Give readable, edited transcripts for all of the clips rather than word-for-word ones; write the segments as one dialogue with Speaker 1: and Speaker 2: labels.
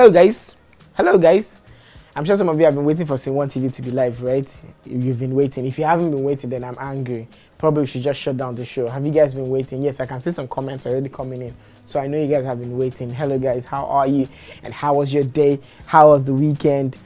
Speaker 1: Hello guys. Hello guys. I'm sure some of you have been waiting for SceneOneTV to be live, right? You've been waiting. If you haven't been waiting, then I'm angry. Probably we should just shut down the show. Have you guys been waiting? Yes, I can see some comments already coming in. So I know you guys have been waiting. Hello guys, how are you? And how was your day? How was the weekend?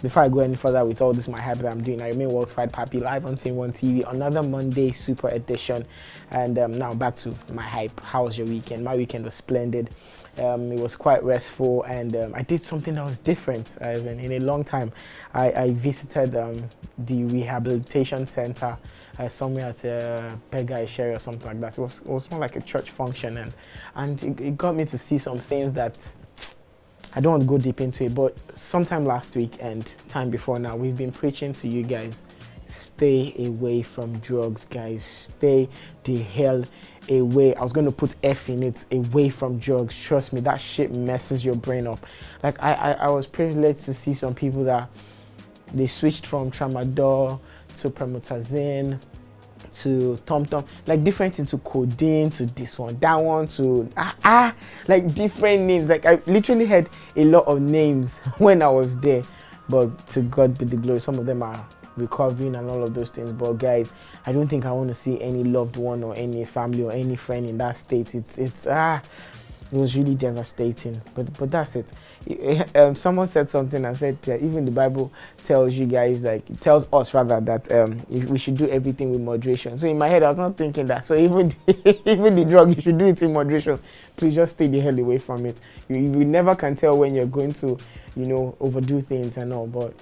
Speaker 1: Before I go any further with all this my hype that I'm doing, I remain Worldwide Pappy live on SceneOneTV, another Monday super edition. And now back to my hype. How was your weekend? My weekend was splendid. It was quite restful, and I did something that was different as in a long time. I visited the rehabilitation center somewhere at Pega Isheri or something like that. It was more like a church function, and it got me to see some things that I don't want to go deep into it, but sometime last week and time before now, we've been preaching to you guys, stay away from drugs, guys. Stay the hell away. I was going to put F in it, away from drugs. Trust me, that shit messes your brain up. Like, I was privileged to see some people that they switched from tramadol to promethazine to tom-tom, like different into codeine, to this one, that one, to like different names. Like, I literally had a lot of names when I was there, but to God be the glory. Some of them are recovering and all of those things, but guys, I don't think I want to see any loved one or any family or any friend in that state. It was really devastating, but that's it. Someone said something and said even the Bible tells you guys, like, it tells us rather, that we should do everything with moderation. So in my head, I was not thinking that. So even even the drug, you should do it in moderation. Please just stay the hell away from it. You never can tell when you're going to, you know, overdo things and all. But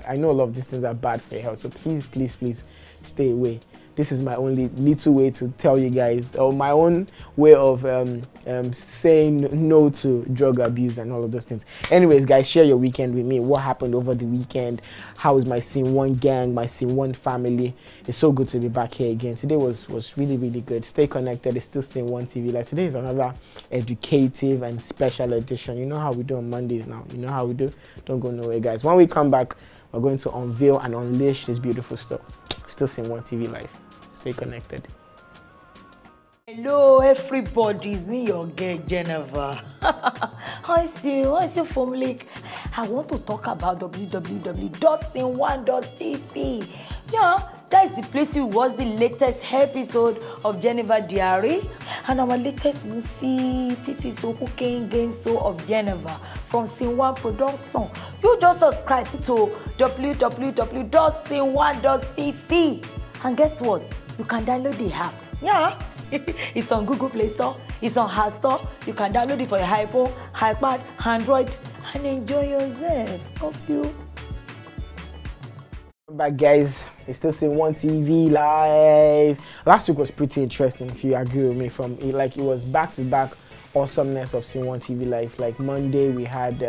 Speaker 1: I know a lot of these things are bad for your health. So please, please, please stay away. This is my only little way to tell you guys, or my own way of saying no to drug abuse and all of those things. Anyways, guys, share your weekend with me. What happened over the weekend? How is my SceneOne gang, my SceneOne family? It's so good to be back here again. Today was really, really good. Stay connected. It's still SceneOneTV. Like, today is another educative and special edition. You know how we do on Mondays now. You know how we do. Don't go nowhere, guys. When we come back, we're going to unveil and unleash this beautiful stuff. Still SceneOneTV live. Stay connected.
Speaker 2: Hello everybody, it's me, your girl Jennifer. How's your family? I want to talk about www.SceneOne.tv. Yeah, that is the place you watch the latest episode of Jennifer Diary and our latest movie, TV show, cooking game show of Jennifer from SceneOne Production. You just subscribe to www.SceneOne.tv, and guess what? You can download the app. Yeah, it's on Google Play Store, it's on App Store. You can download it for your iPhone, iPad, Android, and enjoy yourself. Love you.
Speaker 1: Back, guys. It's still SceneOneTV live. Last week was pretty interesting, if you agree with me. From like, it was back-to-back awesomeness of SceneOneTV live. Like, Monday we had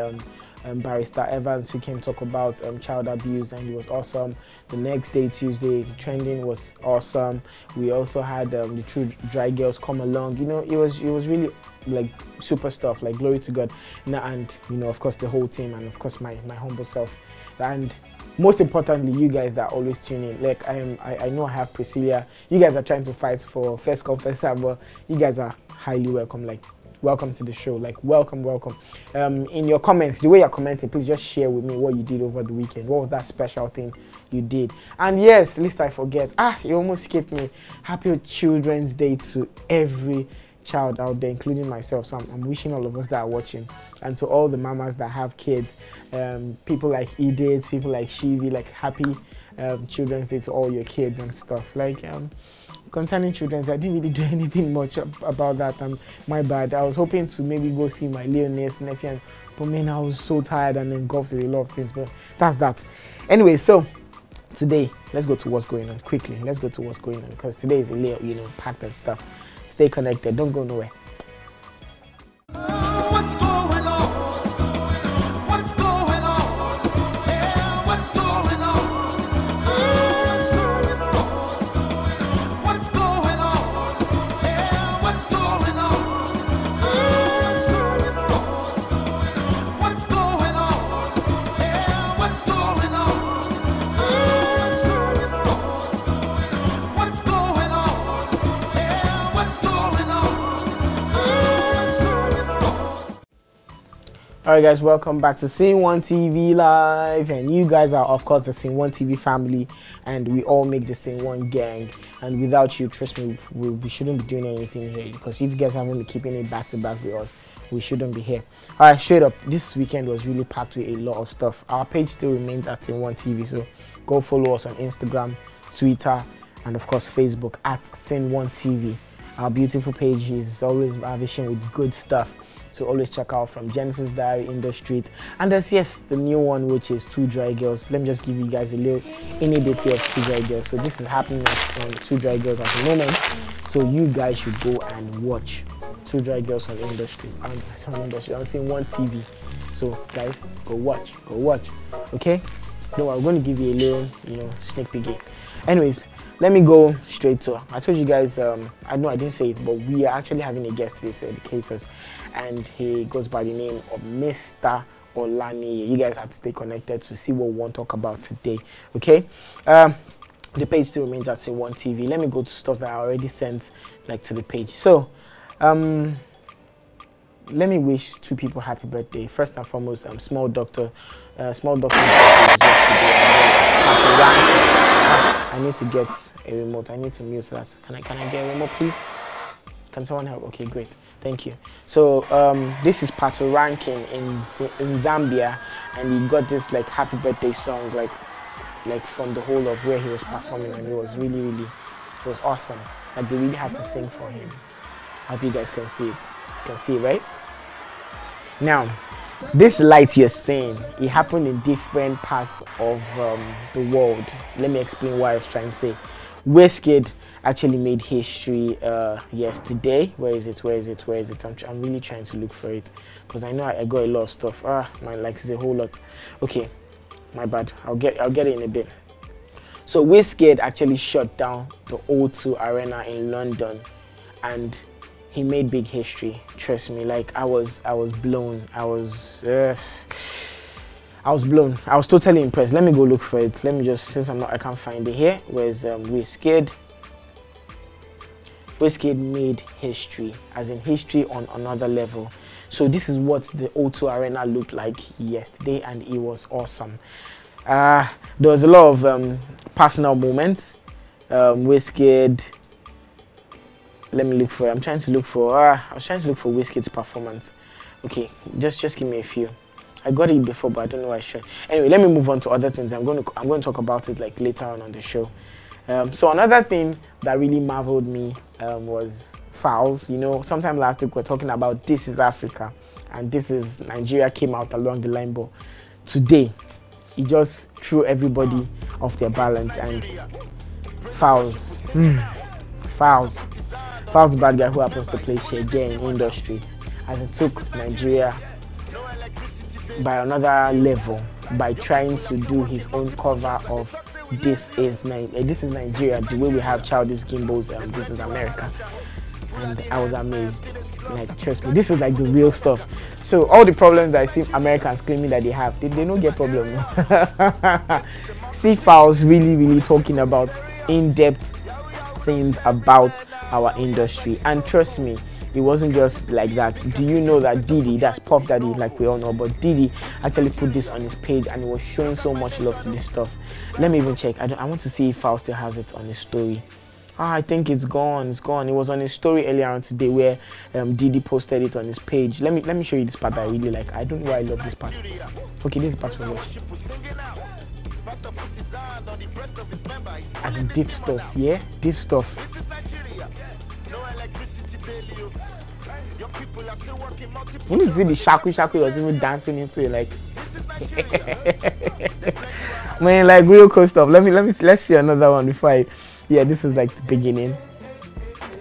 Speaker 1: Barrister Evans, who came talk about child abuse, and it was awesome. The next day, Tuesday, the trending was awesome. We also had the True Dry Girls come along. You know, it was really like super stuff. Like, glory to God. And you know, of course, the whole team, and of course my humble self, and most importantly, you guys that always tune in. Like, I know I have Priscilla. You guys are trying to fight for first come first serve, but you guys are highly welcome. Like, welcome to the show. Like, welcome. In your comments, the way you're commenting, please just share with me what you did over the weekend. What was that special thing you did? And yes, least I forget, you almost skipped me. Happy Children's Day to every child out there, including myself. So I'm wishing all of us that are watching, and to all the mamas that have kids, people like Edith, people like Shivi, like happy Children's Day to all your kids and stuff. Like, concerning Children's Day, I didn't really do anything much about that. My bad. I was hoping to maybe go see my little niece, nephew, but man, I was so tired and engulfed with a lot of things. But that's that. Anyway, so today, let's go to what's going on quickly. Let's go to what's going on, because today is a little, you know, packed and stuff. Stay connected. Don't go nowhere.
Speaker 3: What's going on? What's going on? What's going on? What's going on? What's going on? What's going on? What's going on? What's going on? What's going on? What's going on? What's going on?
Speaker 1: Alright guys, welcome back to SceneOneTV Live, and you guys are of course the SceneOneTV family, and we all make the SceneOne gang, and without you, trust me, we shouldn't be doing anything here, because if you guys haven't been keeping it back to back with us, we shouldn't be here. Alright, straight up, this weekend was really packed with a lot of stuff. Our page still remains at SceneOneTV, so go follow us on Instagram, Twitter, and of course Facebook at SceneOneTV. Our beautiful page is always ravishing with good stuff. So always check out from Jennifer's Diary, In the Street, and there's the new one, which is Two Dry Girls. Let me just give you guys a little inability of Two Dry Girls. So this is happening on Two Dry Girls at the moment. So you guys should go and watch Two Dry Girls on In the Street, on SceneOneTV. So guys, go watch. Okay? No, I'm going to give you a little, sneak peek. Anyways, let me go straight to. I told you guys. I know I didn't say it, but we are actually having a guest today to educate us, and he goes by the name of Mr. Olani. You guys have to stay connected to see what we want to talk about today. Okay. The page still remains at SceneOneTV. Let me go to stuff that I already sent to the page. So, let me wish two people happy birthday. First and foremost, Small Doctor. Small Doctor's birthday was yesterday. I need to get a remote. I need to mute that. Can I get a remote, please? Can someone help? Okay, great. Thank you. So this is Pato Rankin in Zambia, and he got this happy birthday song like from the whole of where he was performing, and it was really it was awesome. Like they really had to sing for him. I hope you guys can see it. You can see it, right? Now, this light you're seeing, it happened in different parts of the world. Let me explain what I was trying to say. Skit actually made history yesterday. Where is it? I'm really trying to look for it, because I know I got a lot of stuff. It's a whole lot. Okay, my bad. I'll get it in a bit. So Skit actually shut down the O2 Arena in London, and he made big history. Trust me. I was blown. I was blown. I was totally impressed. Let me go look for it. Let me just, since I can't find it here. Where's Skit? Skit made history, as in history on another level. So this is what the O2 Arena looked like yesterday, and it was awesome. There was a lot of personal moments. Skit. Let me look for it. I was trying to look for Skit's performance. Okay, just give me a few. I got it before, but I don't know why I should. Anyway, let me move on to other things. I'm going to talk about it later on the show. So another thing that really marveled me was fouls. Sometime last week we were talking about This Is Africa, and This Is Nigeria came out along the line, but today it just threw everybody off their balance, and fouls. Fouls the bad guy who happens to play Shege in the Streets, and it took Nigeria by another level by trying to do his own cover of This Is Nigeria, the way we have Childish Gimbo's This Is America. And I was amazed. Trust me, this is the real stuff. So all the problems that I see Americans claiming that they have, they don't get problem. See fouls really talking about in-depth things about our industry, and trust me, it wasn't just like that. Do you know that Diddy, that's Puff Daddy, we all know, but Diddy actually put this on his page, and it was showing so much love to this stuff. Let me even check. I want to see if Foul still has it on his story. I think it's gone. It was on his story earlier on today, where Diddy posted it on his page. Let me show you this part that I really like. I don't know why I love this part. Okay, this is part from it. And deep stuff, yeah? Deep stuff. You need to see the shaku was even dancing into it, man, real cool stuff. Let's see another one before this is the beginning,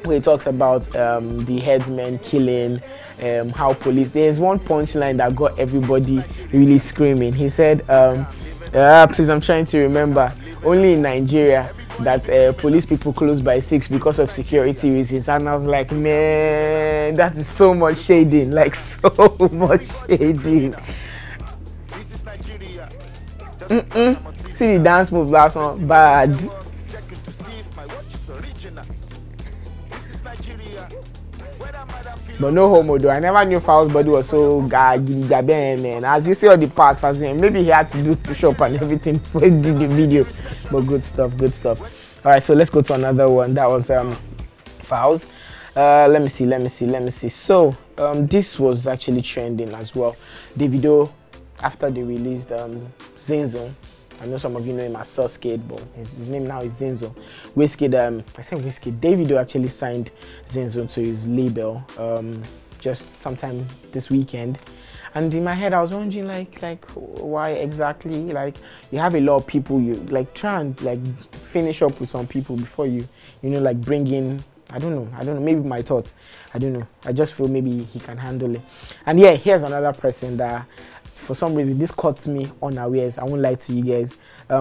Speaker 1: where he talks about the headsmen killing, how police. There's one punchline that got everybody really screaming. He said, please, I'm trying to remember. Only in Nigeria that police people close by 6 because of security reasons, and I was like, man, that is so much shading, so much shading. See the dance move last one, bad. But no homo though. I never knew Fowl's body was so man. As you see all the parts, as in, maybe he had to do push up and everything before he did the video. But good stuff, good stuff. Alright, so let's go to another one. That was Fowl's. Let me see. So this was actually trending as well. Davido, after they released Zenzo. I know some of you know him as Skit, but his name now is Zenzo. I said Wizkid. Davido actually signed Zenzo to his label just sometime this weekend. And in my head, I was wondering, like why exactly? Like, you have a lot of people, you like try and like finish up with some people before you know, like bring in. I don't know. Maybe my thoughts. I don't know. I just feel maybe he can handle it. And yeah, here's another person that, for some reason, this caught me unawares. I won't lie to you guys.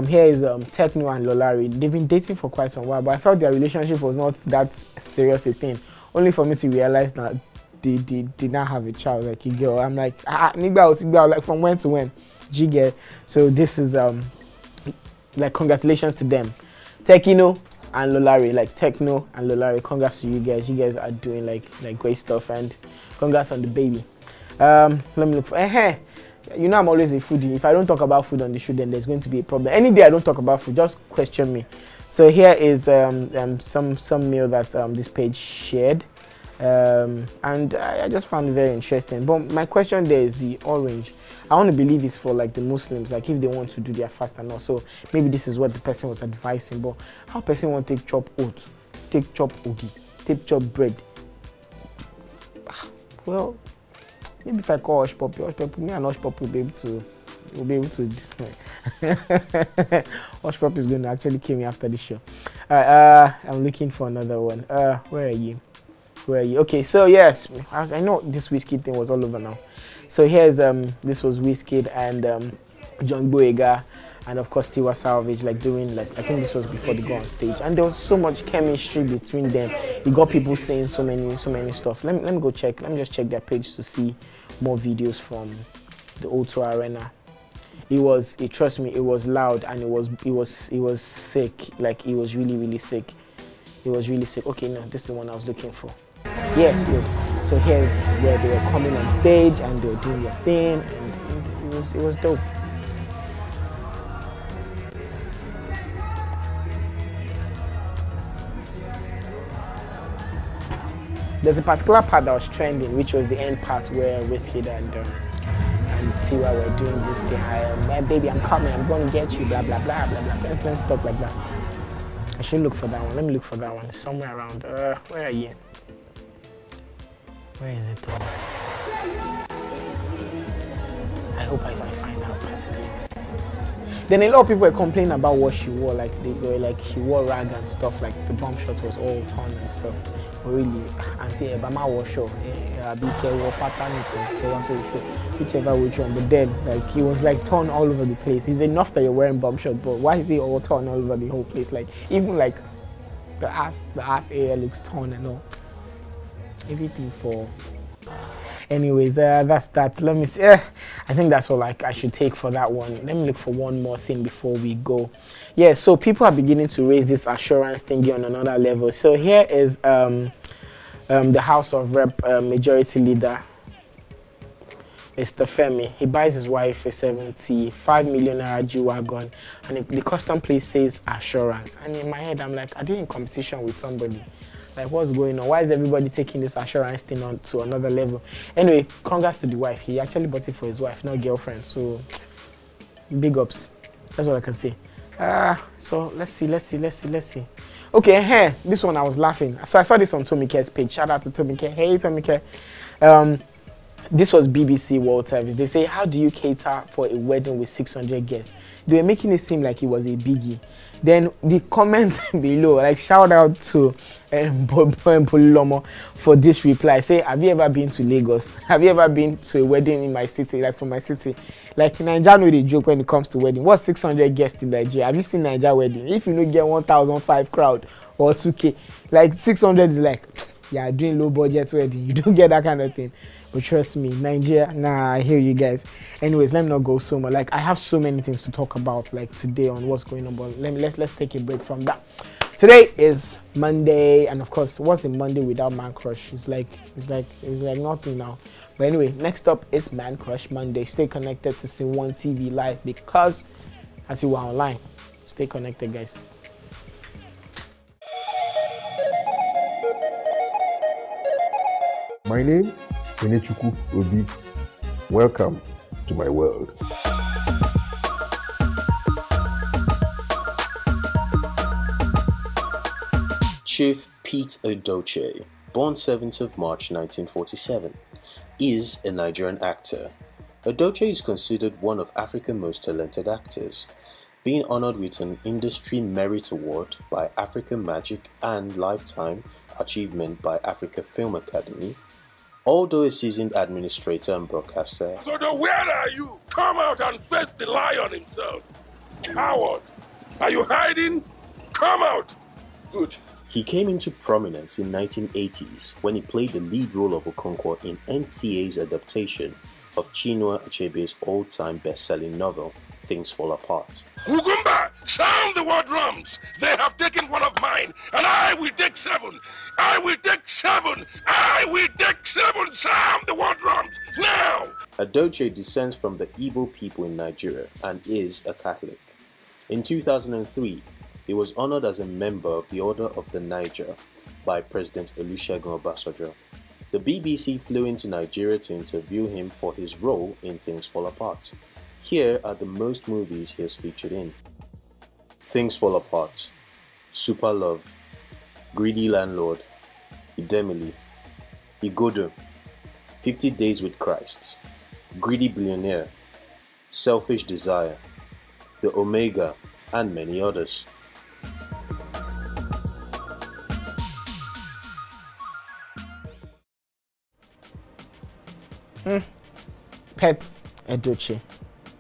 Speaker 1: Here is Techno and Lolari. They've been dating for quite some while, but I felt their relationship was not that serious a thing. Only for me to realize that they did not have a child, like a girl. I'm like, nigga, like from when to when? Jigger. So this is like congratulations to them, Techno and Lolari. Like Techno and Lolari, congrats to you guys. You guys are doing like great stuff, and congrats on the baby. Let me look for. You know I'm always a foodie. If I don't talk about food on the show, then there's going to be a problem. Any day I don't talk about food, just question me. So here is some meal that this page shared, and I just found it very interesting. But my question there is the orange. I want to believe it's for like the Muslims, like if they want to do their fast and all. So maybe this is what the person was advising. But how person want to take chop oat, take chop ogi, take chop bread? Well, maybe if I call Hush Puppy, me and Hush Puppy will be able to Hush Puppy is going to actually kill me after this show. Alright, I'm looking for another one. Where are you? Okay, so yes, I know this Wizkid thing was all over now. So here's this was Wizkid and John Boyega, and of course Tiwa Savage, like doing, like, I think this was before they go on stage, and there was so much chemistry between them. You got people saying so many stuff. Let me go check. Let me just check their page to see more videos from the O2 Arena. Trust me, it was loud, and it was sick. Like, it was really sick. It was really sick. Okay, no, this is the one I was looking for. Yeah, good. So here's where they were coming on stage and they were doing their thing, and it was dope. There's a particular part that was trending, which was the end part where Wizkid and Tiwa were doing this thing. My baby, I'm coming, I'm going to get you, blah, blah, blah, blah, blah, blah, stuff like that. I should look for that one. Let me look for that one. It's somewhere around. Where are you? Where is it? I hope I can find out personally. Then a lot of people were complaining about what she wore. Like, they were like, she wore rag and stuff. Like, the bump shot was all torn and stuff. But really, Auntie Ebama wore show. BK wore pattern, whichever which one. But then, like, he was like torn all over the place. It's enough that you're wearing bump shot, but why is he all torn all over the whole place? Like, even like the ass area looks torn and all. Everything for. Anyways, that's that. Let me see. I think that's all I should take for that one. Let me look for one more thing before we go. Yeah, so people are beginning to raise this assurance thingy on another level. So here is the House of Rep Majority Leader, Mr. Femi. He buys his wife a 75 million naira G-Wagon, and the custom plate says assurance. And in my head, I'm like, are they in competition with somebody? Like, what's going on? Why is everybody taking this assurance thing on to another level? Anyway, congrats to the wife. He actually bought it for his wife, not girlfriend. So, big ups. That's what I can say. So let's see. Okay, this one I was laughing. So I saw this on Tomike's page. Shout out to Tomike. Hey, Tomike. This was BBC World Service. They say, how do you cater for a wedding with 600 guests? They were making it seem like it was a biggie. Then the comments below, like, shout out to Lomo for this reply. Say, have you ever been to Lagos? Have you ever been to a wedding in my city, like from my city? Like, in Nigeria, know the joke when it comes to wedding. What's 600 guests in Nigeria? Have you seen Nigeria wedding? If you don't get 1,005 crowd or 2K, like 600 is like, yeah, doing low budget wedding. You don't get that kind of thing. But trust me, Nigeria, nah, I hear you guys. Anyways, let me not go so much. Like, I have so many things to talk about, like, today on what's going on. But let's take a break from that. Today is Monday, and of course, what's a Monday without Man Crush? It's like nothing now. But anyway, next up is Man Crush Monday. Stay connected to SceneOneTV live because I see we're online. Stay connected, guys.
Speaker 4: My name is Enechukwu Obi. Welcome to my world.
Speaker 5: Chief Pete Edochie, born 7th of March 1947, is a Nigerian actor. Edochie is considered one of Africa's most talented actors, being honored with an Industry Merit Award by African Magic and Lifetime Achievement by Africa Film Academy. Although a seasoned administrator and broadcaster,
Speaker 6: So where are you? Come out and face the lion himself. Coward. Are you hiding? Come out. Good.
Speaker 5: he came into prominence in 1980s when he played the lead role of Okonkwo in NTA's adaptation of Chinua Achebe's old-time best-selling novel, Things Fall Apart.
Speaker 6: Ugumba, sound the war drums. They have taken one of mine, and I will take 7. I will take 7. I will take 7. Sound the war drums now.
Speaker 5: Edochie descends from the Igbo people in Nigeria and is a Catholic. In 2003, he was honored as a member of the Order of the Niger by President Olusegun Obasanjo. The BBC flew into Nigeria to interview him for his role in Things Fall Apart. Here are the most movies he has featured in: Things Fall Apart, Super Love, Greedy Landlord, Idemili, Igodo, 50 Days with Christ, Greedy Billionaire, Selfish Desire, The Omega, and many others.
Speaker 1: Pet Edochie,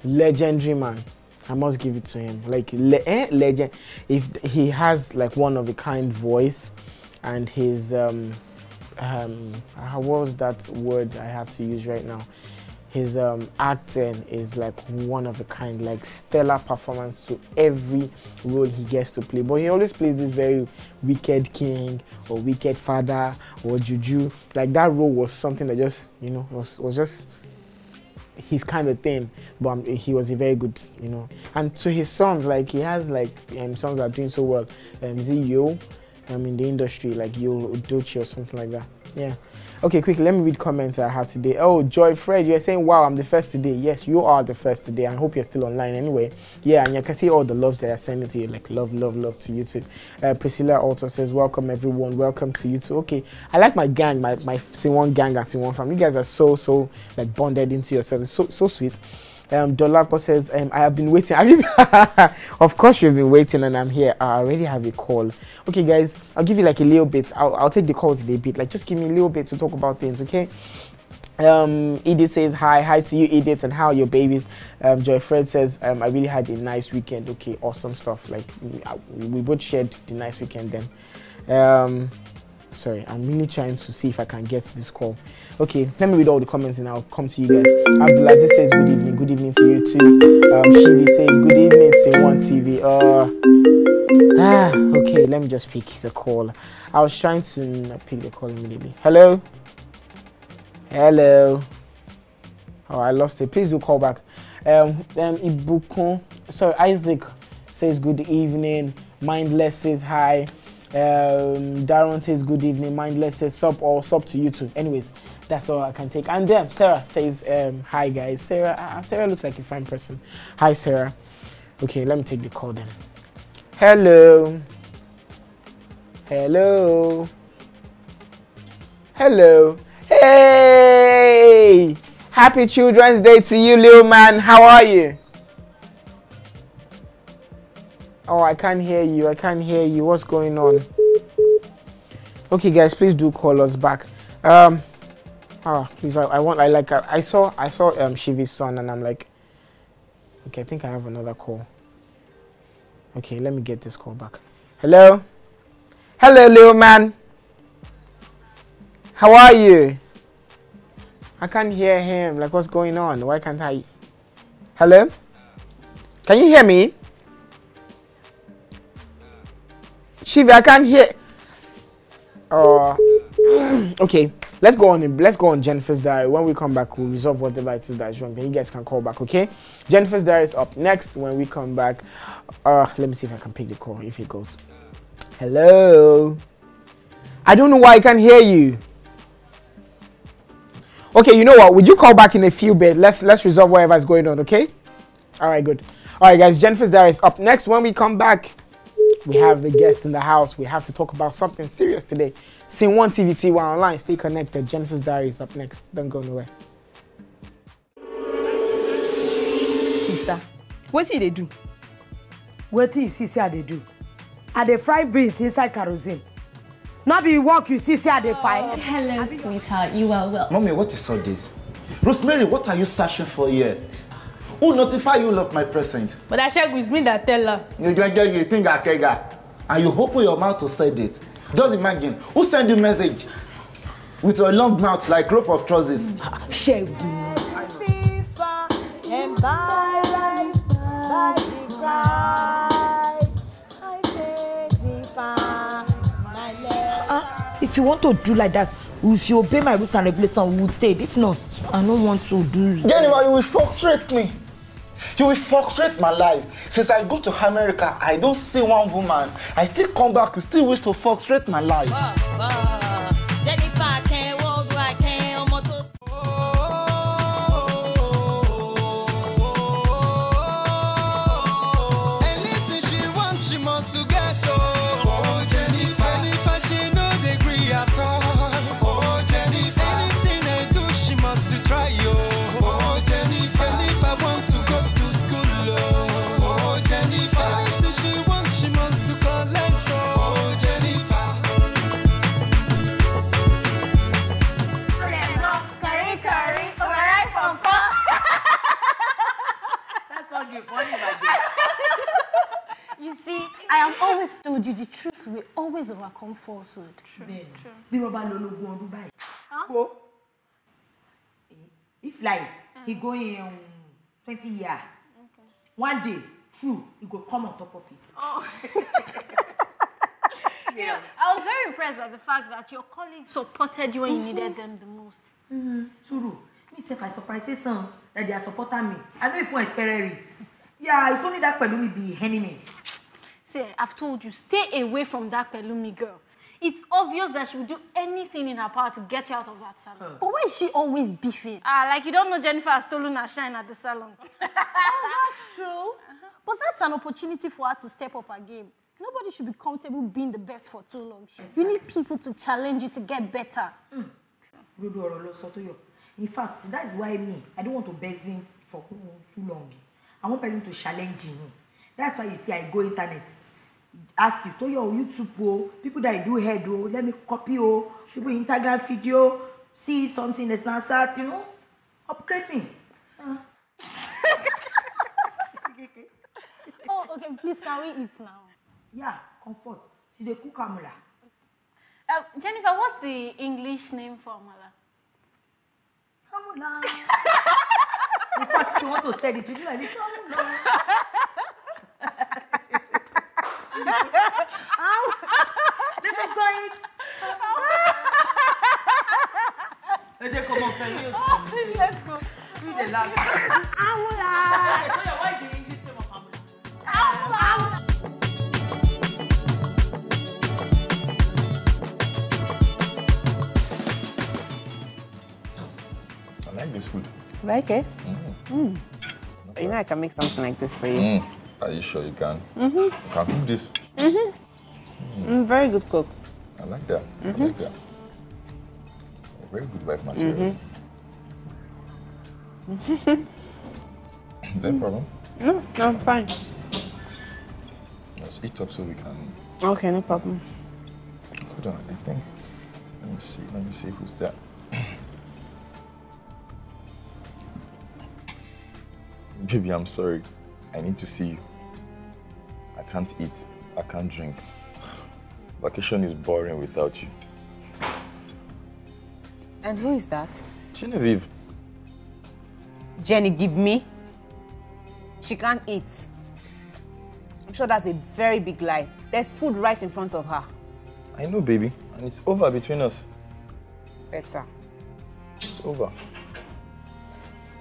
Speaker 1: legendary man. I must give it to him. Like legend. If he has like one of a kind voice, and his what was that word I have to use right now? His acting is like one of a kind, like stellar performance to every role he gets to play. But he always plays this very wicked king or wicked father or juju. Like that role was something that just, you know, was just his kind of thing. But he was a very good, you know. And to his songs, like he has like songs that are doing so well. Is it Yo? In the industry, like Yo Edochie or something like that. Yeah. Okay, quickly, let me read comments I have today. Oh, Joy Fred, you're saying, wow, I'm the first today. Yes, you are the first today. I hope you're still online anyway. Yeah, and you can see all the loves that are sending to you, like love, love, love to you too. Priscilla also says, welcome everyone, welcome to you too. Okay, I like my gang, my SceneOne gang and SceneOne family. You guys are so like bonded into yourselves. So sweet. Dolapo says, I have been waiting. Have you of course you've been waiting, and I'm here. I already have a call. Okay, guys, I'll give you like a little bit. I'll take the calls in a bit. Like, just give me a little bit to talk about things, okay? Edith says, hi to you, Edith, and how are your babies? Joy Fred says, I really had a nice weekend. Okay, awesome stuff. Like, we both shared the nice weekend then. Sorry, I'm really trying to see if I can get this call. Okay, let me read all the comments and I'll come to you guys. Abdulaziz says good evening to you too. Shivi says good evening, SceneOneTV. Okay, let me just pick the call. I was trying to pick the call immediately. Hello? Oh, I lost it. Please do call back. Ibukun, sorry, Isaac says good evening. Mindless says hi. Darren says good evening. Mindless says sup to you too. Anyways, that's all I can take. And then Sarah says hi guys. Sarah looks like a fine person. Hi Sarah. Okay, let me take the call then. Hello. Hey, happy Children's Day to you, little man. How are you? Oh, I can't hear you. What's going on? Okay, guys, please do call us back. Please, I saw Shivi's son, and I'm like, okay, I think I have another call. Okay, let me get this call back. Hello, little man. How are you? I can't hear him. Like, what's going on? Why can't I? Hello? Can you hear me? Shiva, I can't hear. Okay, let's go on Jennifer's diary. When we come back, we'll resolve whatever it is that is wrong. Then you guys can call back, okay? Jennifer's diary is up next. When we come back, let me see if I can pick the call if it goes. Hello. I don't know why I can't hear you. Okay, you know what? Would you call back in a few bit? Let's resolve whatever is going on, okay? All right, good. All right, guys. Jennifer's diary is up next. When we come back, we have a guest in the house. We have to talk about something serious today. SceneOneTV TY online. Stay connected. Jennifer's diary is up next. Don't go nowhere.
Speaker 2: Sister,
Speaker 7: What did they do?
Speaker 2: what you see say they do? Are they fry beans inside kerosene? Not be work you see say they fry.
Speaker 8: Hello, sweetheart. You are well.
Speaker 9: Mommy, what is all this? Rosemary, what are you searching for here? Who notify you of my present?
Speaker 7: But I check with me that tell her.
Speaker 9: You think I care? And you open your mouth to say it. Just imagine, who send you message with a long mouth like rope of trousers?
Speaker 2: Shame. If you want to do like that, if you obey my rules and regulations, we will stay. If not, I don't want to do.
Speaker 9: Jennifer, you will frustrate me. You will frustrate my life. Since I go to America, I don't see one woman. I still come back, you still wish to frustrate my life.
Speaker 3: Jennifer can't walk, I can't motor. Anything she wants, she must to get. Oh, Jennifer, she no degree at all. Oh, Jennifer, anything I do, she must to try. Oh, Jennifer want to go to school. Oh, Jennifer, anything she wants, she must to collect. Oh, Jennifer.
Speaker 8: You see, I have always told you the truth will always overcome falsehood.
Speaker 2: Bí Robert Lolo go on Dubai. Go. If like he go in 20 years, one day, true, he go come on top of it.
Speaker 8: You know, I was very impressed by the fact that your colleagues supported you when you needed them the most.
Speaker 2: Suru, me say I surprise say some that they are supporting me. I know if one experience it. Yeah, it's only that Pelumi be enemies.
Speaker 8: See, I've told you, stay away from that Pelumi girl. It's obvious that she will do anything in her power to get you out of that salon. But why is she always beefing? Like you don't know Jennifer has stolen her shine at the salon. That's true. But that's an opportunity for her to step up her game. Nobody should be comfortable being the best for too long. You need people to challenge you to get better.
Speaker 2: In fact, that is why I don't want to beg him for too long. I want person to challenge me. That's why you see I go internet. Ask you to your YouTube, people that do head, let me copy, people Instagram video, see something that's not start, upgrading.
Speaker 8: Oh, okay, please, can we eat now?
Speaker 2: Yeah, comfort. See the cook amala.
Speaker 8: Jennifer, what's the English name for amala?
Speaker 2: Amala. In fact, if you want to say this, you do like this. Amala. Let us go eat. Let's go.
Speaker 8: Let's go.
Speaker 2: Read the language.
Speaker 8: Amala.
Speaker 2: Why the English name of amala?
Speaker 8: Amala.
Speaker 10: I like this food.
Speaker 11: Okay. You know I can make something like this for you.
Speaker 10: Are you sure you can? You can cook this?
Speaker 11: Very good cook.
Speaker 10: I like that. I like that. Very good wife material. Is that a problem?
Speaker 11: No, I'm fine.
Speaker 10: Let's eat up so we can...
Speaker 11: Okay, no problem.
Speaker 10: Hold on, I think... Let me see who's that. Baby, I'm sorry. I need to see you. I can't eat. I can't drink. Vacation is boring without you.
Speaker 11: And who is that?
Speaker 10: Genevieve.
Speaker 11: Jenny, give me. She can't eat. I'm sure that's a very big lie. There's food right in front of her.
Speaker 10: I know, baby. And it's over between us.
Speaker 11: Better.
Speaker 10: It's over.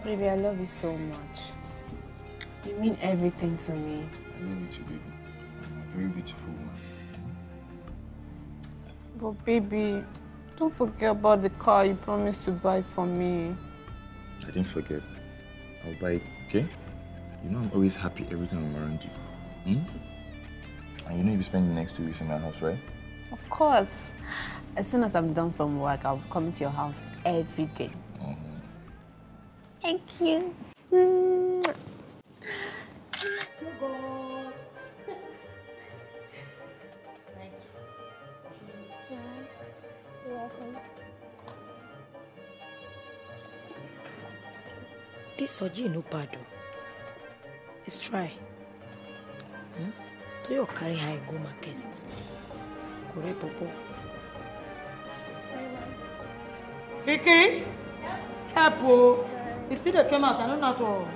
Speaker 11: Baby, I love you so much. You mean everything to me.
Speaker 10: I love you too, baby. I'm a very beautiful woman.
Speaker 7: But baby, don't forget about the car you promised to buy for me.
Speaker 10: I didn't forget. I'll buy it, okay? You know I'm always happy every time I'm around you. And you know you'll be spending the next 2 weeks in my house, right?
Speaker 11: Of course. As soon as I'm done from work, I'll come to your house every day. Thank you.
Speaker 2: This Soji no bad. Let's try. To your carry high go market. Correct, Popo. Kiki? Help, oh. It's still the came out. I don't know how to.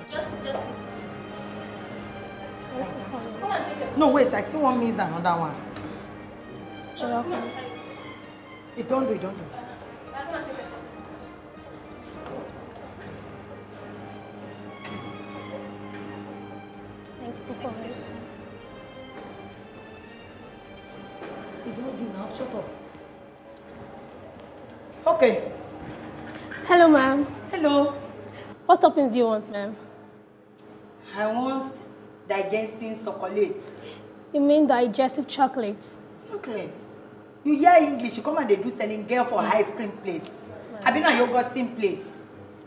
Speaker 2: No, wait. I see one means another one. It don't do. It don't do.
Speaker 8: Thank you for coming.
Speaker 2: It don't do now. Shut up. Okay.
Speaker 8: Hello, ma'am.
Speaker 2: Hello.
Speaker 8: What toppings do you want, ma'am?
Speaker 2: I want digesting chocolate.
Speaker 8: You mean digestive chocolates?
Speaker 2: Chocolate. You hear English, you come and they do selling girl for ice cream place. I've been at yogurt team place.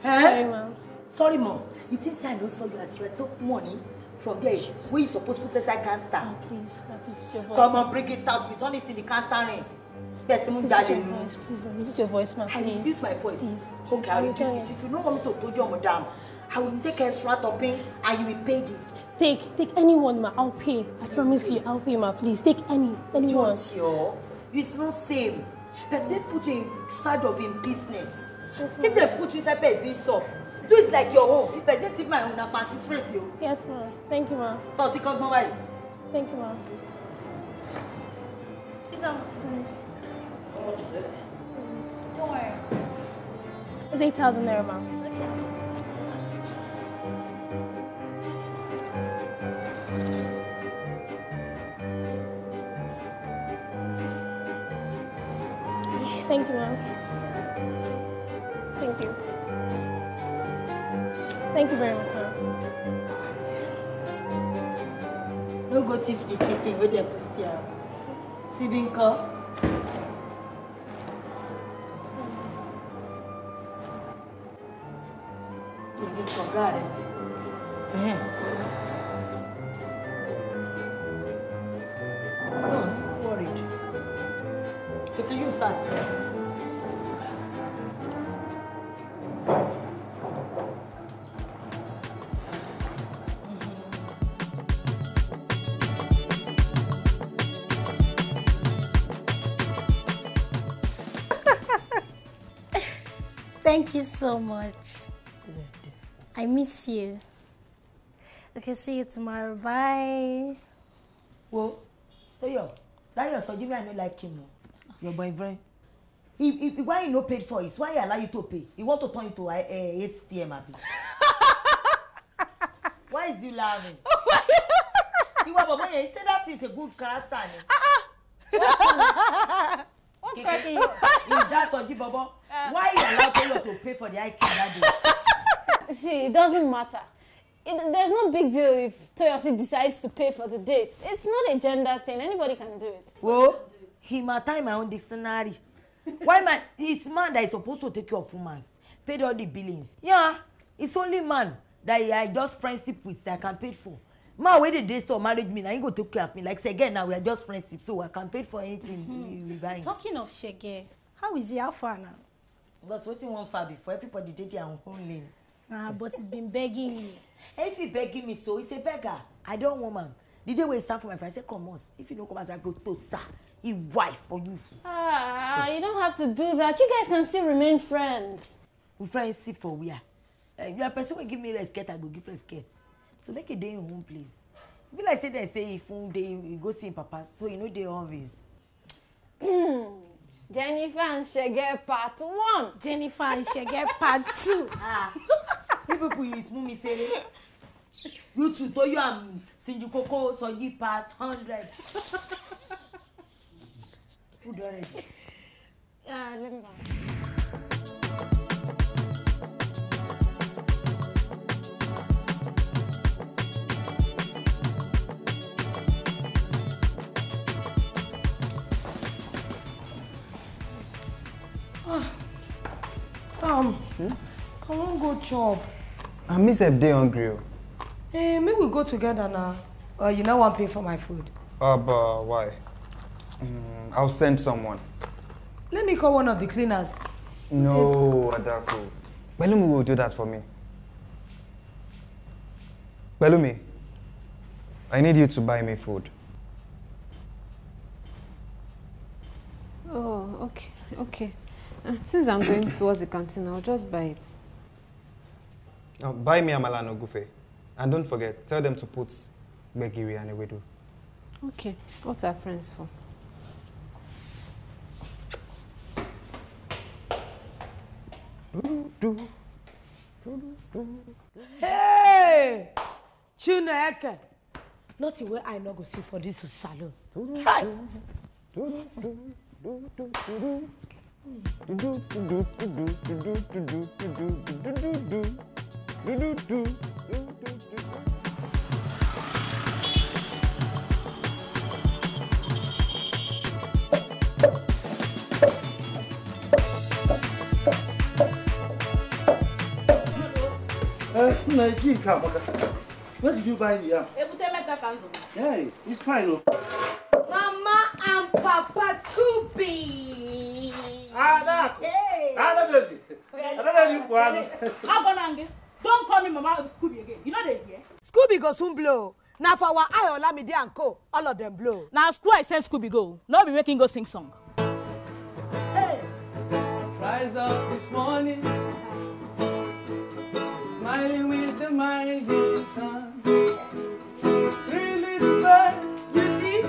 Speaker 8: Sorry, ma'am.
Speaker 2: Sorry, mom. You think I know so you as you took money from there where you supposed to put aside cancer?
Speaker 8: Oh, please, it's your voice.
Speaker 2: Come on, bring it out, return it in the cancer ring.
Speaker 8: Please, ma'am. This is your voice, ma'am.
Speaker 2: Please. This is my voice. Please. Okay, I'll reduce it. If you don't want me to you, madam, I will take extra topping and you will pay this.
Speaker 8: Take anyone, ma. I'll pay. I promise you, I'll pay, ma. Please, take anyone.
Speaker 2: It's not same. But they put you in charge of in business.
Speaker 8: Yes,
Speaker 2: if they put you inside this stuff, do it like your own. If I didn't take my own, I participate you.
Speaker 8: Yes, ma. Thank you, ma.
Speaker 2: So take out my.
Speaker 8: Thank you, ma.
Speaker 2: It's on. Don't worry.
Speaker 8: It's 8,000 there, ma. Thank you, ma'am. Thank you. Thank you very much, ma'am.
Speaker 2: No go thief the tipping where they put here. Sibling call. You forgot it. No, worried. But you sat there.
Speaker 8: Thank you so much. I miss you. Okay, see you tomorrow. Bye.
Speaker 2: Well, Toyo, that your son, I don't like him. Your boyfriend. Why you no paid for it? Why he allow you to pay? He want to turn you to HTM, abi? Why is you laughing? You said that is a good character.
Speaker 8: What's cracking you?
Speaker 2: Is that Soji Bobo? Why you allow Toyo to pay for the IQ that day?
Speaker 8: See, it doesn't matter. There's no big deal if Toyosi decides to pay for the date. It's not a gender thing. Anybody can do it.
Speaker 2: Well, he might time my own dictionary. Why man? It's man that is supposed to take care of women. Paid all the billings. Yeah, it's only man that I just friendship with that I can pay for. Man, when the day store marriage me, now you go take care of me. Like say again, now we are just friendship, so I can pay for anything we buy.
Speaker 8: Talking of Shege, how is he? How far now?
Speaker 2: But what you want far before everybody did their own lane.
Speaker 8: But he's been begging me.
Speaker 2: If he begging me, so he's a beggar. I don't want man. The day when he stand for my friend, I say, come on. If you don't come as I go to sir, he wife for you.
Speaker 8: You don't have to do that. You guys can still remain friends.
Speaker 2: We friendship for where? Your person will give me respect, I go give respect. So make a day in home, please. Be like say if one day you go see Papa, so you know they always.
Speaker 7: Jennifer and Shege part 1. Jennifer and Shege part 2.
Speaker 2: You people use me say you two to you am Sinju Coco so you part 100. Food already.
Speaker 7: Yeah, let me go.
Speaker 2: Sam, I won't go chop.
Speaker 12: I miss a day hungry.
Speaker 2: Hey, maybe we go together now. You now want to pay for my food?
Speaker 12: But why? I'll send someone.
Speaker 2: Let me call one of the cleaners.
Speaker 12: No, Adako. Belumi will do that for me. Belumi, I need you to buy me food.
Speaker 11: Oh, okay. Since I'm going towards the canteen, I'll just buy it.
Speaker 12: Now, buy me amala no gufe. And don't forget, tell them to put begiri and ewedu.
Speaker 11: Okay, what are friends for?
Speaker 2: Hey! Chineke! Nothing where I not go see for this salon. Hi!
Speaker 9: Where did you buy the yam? Hey, it's fine. Oh.
Speaker 2: Mama and Papa Scooby! Hey!
Speaker 13: Don't call me Mama Scooby again. You know they hear?
Speaker 2: Scooby go soon blow. Now for our eye Olamide and Co, all of them blow.
Speaker 13: Now school I send Scooby go. No be making go sing song.
Speaker 2: Hey!
Speaker 14: Rise up this morning, smiling with the rising sun. 3 little birds, you see?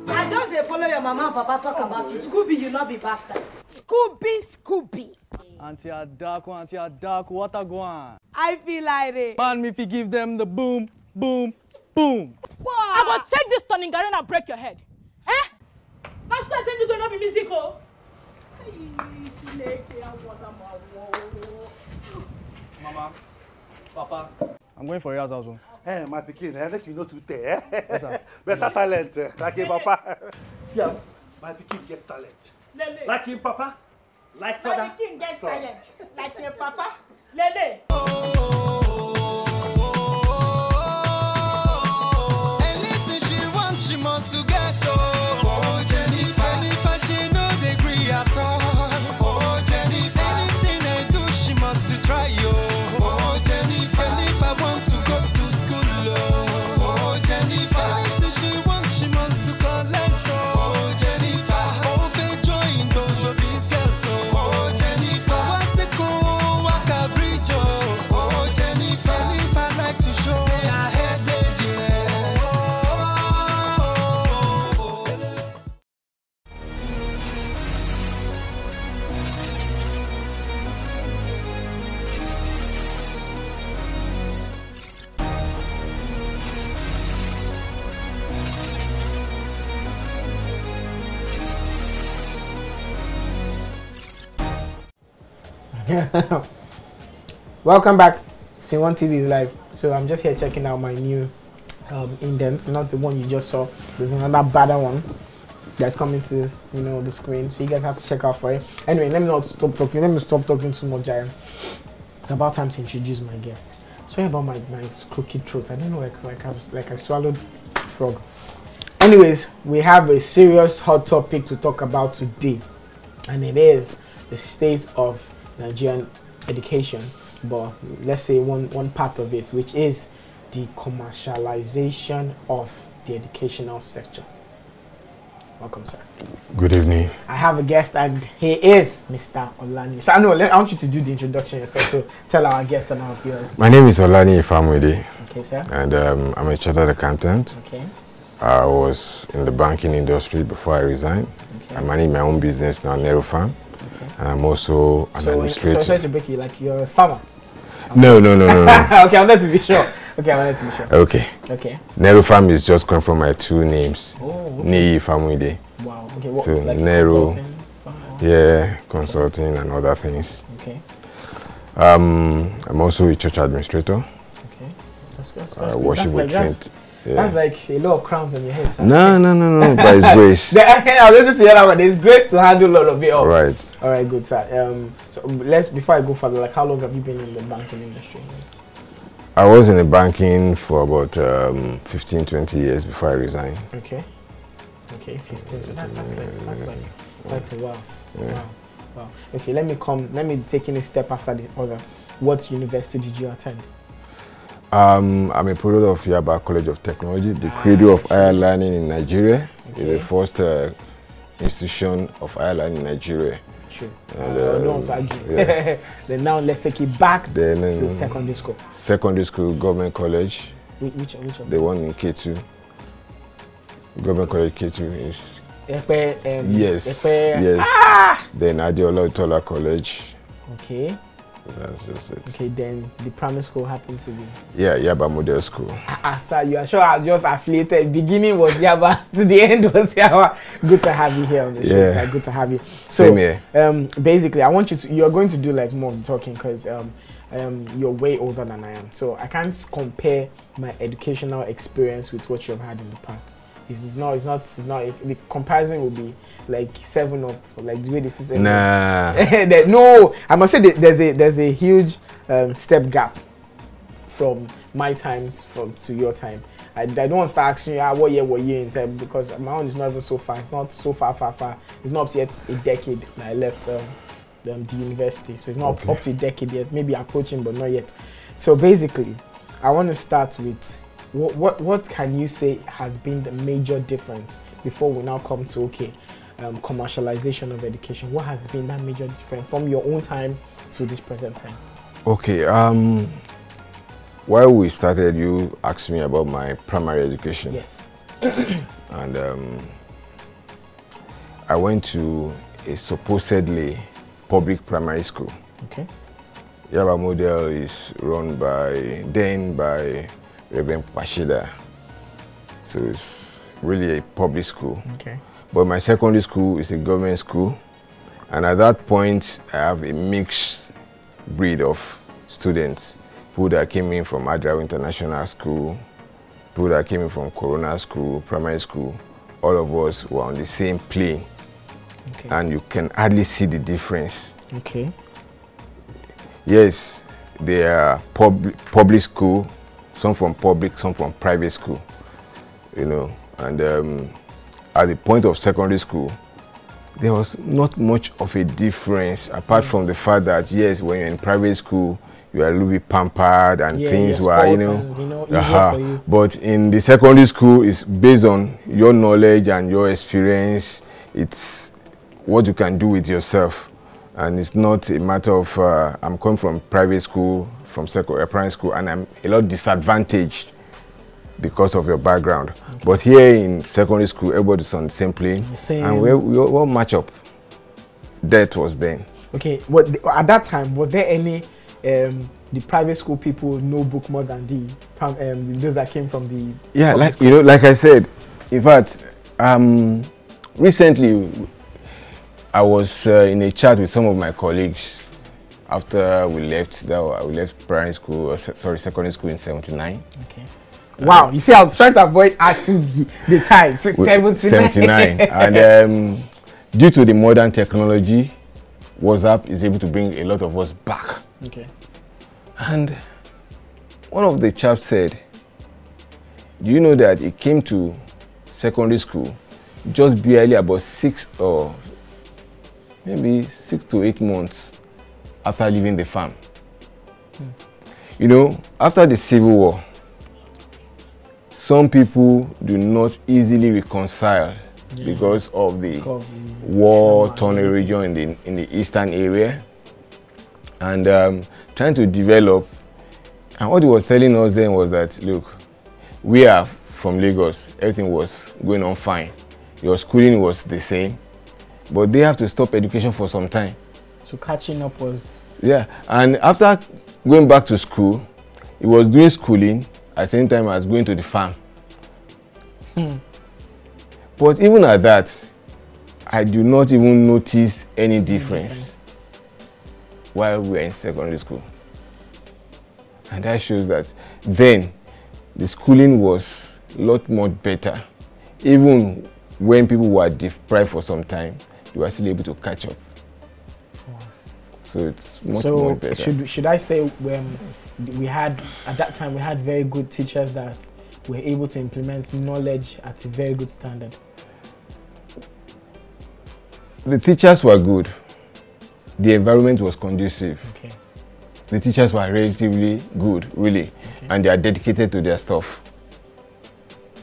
Speaker 2: I just they follow your mama and papa talk about you. Scooby, you not be bastard. Scooby.
Speaker 14: Auntie Adaku, what a go on?
Speaker 2: I feel like it.
Speaker 14: Man, if you give them the boom, boom, boom.
Speaker 2: Wow.
Speaker 13: I will take this turning garden and break your head. Eh? Now school I send you going to be musical.
Speaker 14: Mama, Papa, I'm going for your house.
Speaker 9: Hey, my pikin, I think you know to there.
Speaker 14: Yes, sir.
Speaker 9: Better talent, like your papa. See, my pikin get talent.
Speaker 13: Lele.
Speaker 9: Like him, papa. Like father.
Speaker 13: My king get silent. Like your papa. Lele.
Speaker 3: Anything she wants, she must to get. Oh, Jennifer, she no degree at all. Oh, Jennifer, anything I do, she must to try. Oh, Jennifer, want to go to school. Oh, Jennifer, anything she wants, she must to collect. Oh, Jennifer, oh, they join those business. Oh, Jennifer, what's it called? Waka bridge. Oh, Jennifer, if I like to show, say I had it.
Speaker 1: Welcome back. SceneOneTV is live. So I'm just here checking out my new indent, not the one you just saw. There's another better one that's coming to the screen. So you guys have to check out for it. Anyway, let me not stop talking. Let me stop talking too much, Giant. It's about time to introduce my guest. Sorry about my crooked throat. I don't know, like I swallowed frog. Anyways, we have a serious hot topic to talk about today, and it is the state of Nigerian education, but let's say one part of it, which is the commercialization of the educational sector. Welcome, sir.
Speaker 15: Good evening.
Speaker 1: I have a guest, and he is Mr. Olani. So I want you to do the introduction yourself. So tell our guest and our viewers.
Speaker 15: My name is Olani Ifamwede.
Speaker 1: Okay, sir.
Speaker 15: And I'm a chartered accountant.
Speaker 1: Okay.
Speaker 15: I was in the banking industry before I resigned. Okay. I manage my own business now, Nero Farm. Okay. And I'm also an administrator.
Speaker 1: So sorry to break you, like you're a farmer?
Speaker 15: No.
Speaker 1: Okay, I wanted to be sure. Okay. Okay.
Speaker 15: Nero Farm is just coming from my two names.
Speaker 1: Oh, okay.
Speaker 15: Nei Ifamwede.
Speaker 1: Wow. Okay. What
Speaker 15: so
Speaker 1: like
Speaker 15: Nero,
Speaker 1: consulting?
Speaker 15: consulting and other things.
Speaker 1: Okay.
Speaker 15: I'm also a church administrator.
Speaker 1: Okay. That's
Speaker 15: worship retreat.
Speaker 1: That's like a lot of crowns on your head, sir.
Speaker 15: No, by His grace.
Speaker 1: I was listening to you, but there's grace to handle a lot of it all.
Speaker 15: Right.
Speaker 1: All right, good, sir. So before I go further, like how long have you been in the banking industry?
Speaker 15: I was in the banking for about 15, 20 years before I resigned.
Speaker 1: Okay. Okay, 15. So that's like quite a while. Yeah. Wow. Okay, let me take in a step after the other. What university did you attend?
Speaker 15: I'm a product of Yaba College of Technology, the cradle of higher learning in Nigeria. Okay. It's the first institution of higher learning in Nigeria.
Speaker 1: True. I don't want to argue. Yeah. Then now let's take it back to secondary school. Secondary school,
Speaker 15: government college.
Speaker 1: Which of
Speaker 15: the one in K2. Government college K2 is. Yes. Then Adeola Utola College.
Speaker 1: Okay.
Speaker 15: That's just it.
Speaker 1: Okay, then the primary school happened to be?
Speaker 15: Yeah, Yaba Model School.
Speaker 1: Sir, you are sure I just affiliated. Beginning was Yaba, to the end was Yaba. Good to have you here on the show, sir. Good to have you. So,
Speaker 15: same here.
Speaker 1: Basically, I want you're going to do like more of the talking because you're way older than I am. So I can't compare my educational experience with what you've had in the past. It's not. The comparison will be like 7 Up, like the way this is.
Speaker 15: Nah.
Speaker 1: No, I must say there's a huge step gap from my time to your time. I don't want to start asking you what year were you in time because my own is not even so far. It's not so far. It's not up to yet a decade that I left the university. So it's not up to a decade yet. Maybe approaching, but not yet. So basically, I want to start with. What can you say has been the major difference before we now come to commercialization of education? What has been that major difference from your own time to this present time?
Speaker 15: Okay, while we started, you asked me about my primary education.
Speaker 1: Yes.
Speaker 15: And I went to a supposedly public primary school.
Speaker 1: Okay.
Speaker 15: Yaba Model is run by Reverend Pashida. So it's really a public school.
Speaker 1: Okay.
Speaker 15: But my secondary school is a government school. And at that point, I have a mixed breed of students. People that came in from Adrao International School, people that came in from Corona School, primary school. All of us were on the same plane.
Speaker 1: Okay.
Speaker 15: And you can hardly see the difference.
Speaker 1: Okay.
Speaker 15: Yes, they are public school. Some from public, some from private school, and at the point of secondary school, there was not much of a difference apart from the fact that yes, when you're in private school, you are a little bit pampered and things were, easier for you. But in the secondary school, it's based on your knowledge and your experience. It's what you can do with yourself, and it's not a matter of I'm coming from private school. From primary school, and I'm a lot disadvantaged because of your background. Okay. But here in secondary school, everybody's on the same plane, and we all match up. That was then.
Speaker 1: Okay, at that time, was there any the private school people know book more than those that came from the?
Speaker 15: Yeah, like I said, in fact, recently I was in a chat with some of my colleagues. After we left secondary school in 79.
Speaker 1: Okay. Wow, you see, I was trying to avoid asking the time. 79.
Speaker 15: And due to the modern technology, WhatsApp is able to bring a lot of us back.
Speaker 1: Okay.
Speaker 15: And one of the chaps said, do you know that it came to secondary school just barely about 6 or maybe 6 to 8 months after leaving the farm. After the Civil War, some people do not easily reconcile because of the war-torn region in the eastern area, and trying to develop. And what he was telling us then was that, look, we are from Lagos, everything was going on fine. Your schooling was the same, but they have to stop education for some time.
Speaker 1: So catching up was...
Speaker 15: Yeah, and after going back to school, he was doing schooling at the same time as going to the farm. But even at that, I do not even notice any difference while we were in secondary school. And that shows that then the schooling was a lot more better. Even when people were deprived for some time, they were still able to catch up. So it's much more better.
Speaker 1: Should I say when we had, at that time, we had very good teachers that were able to implement knowledge at a very good standard?
Speaker 15: The teachers were good. The environment was conducive.
Speaker 1: Okay.
Speaker 15: The teachers were relatively good, really, and they are dedicated to their stuff.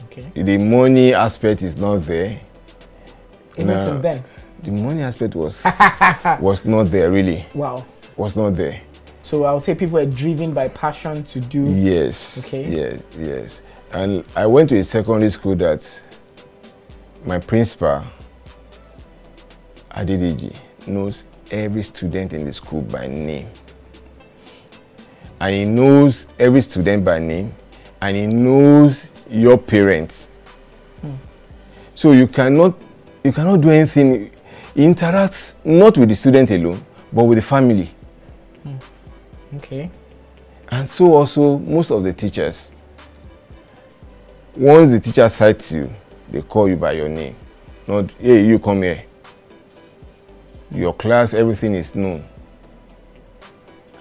Speaker 1: Okay.
Speaker 15: The money aspect is not there.
Speaker 1: Even since then?
Speaker 15: The money aspect was not there, really.
Speaker 1: Wow.
Speaker 15: Was not there.
Speaker 1: So I would say people were driven by passion to do...
Speaker 15: Yes.
Speaker 1: Okay.
Speaker 15: Yes, yes. And I went to a secondary school that my principal, Adidiji, knows every student in the school by name. And he knows every student by name, and he knows your parents. So you cannot do anything. He interacts not with the student alone, but with the family.
Speaker 1: Okay.
Speaker 15: And so also most of the teachers, once the teacher cites you, they call you by your name. Not, hey, you come here. Your class, everything is known.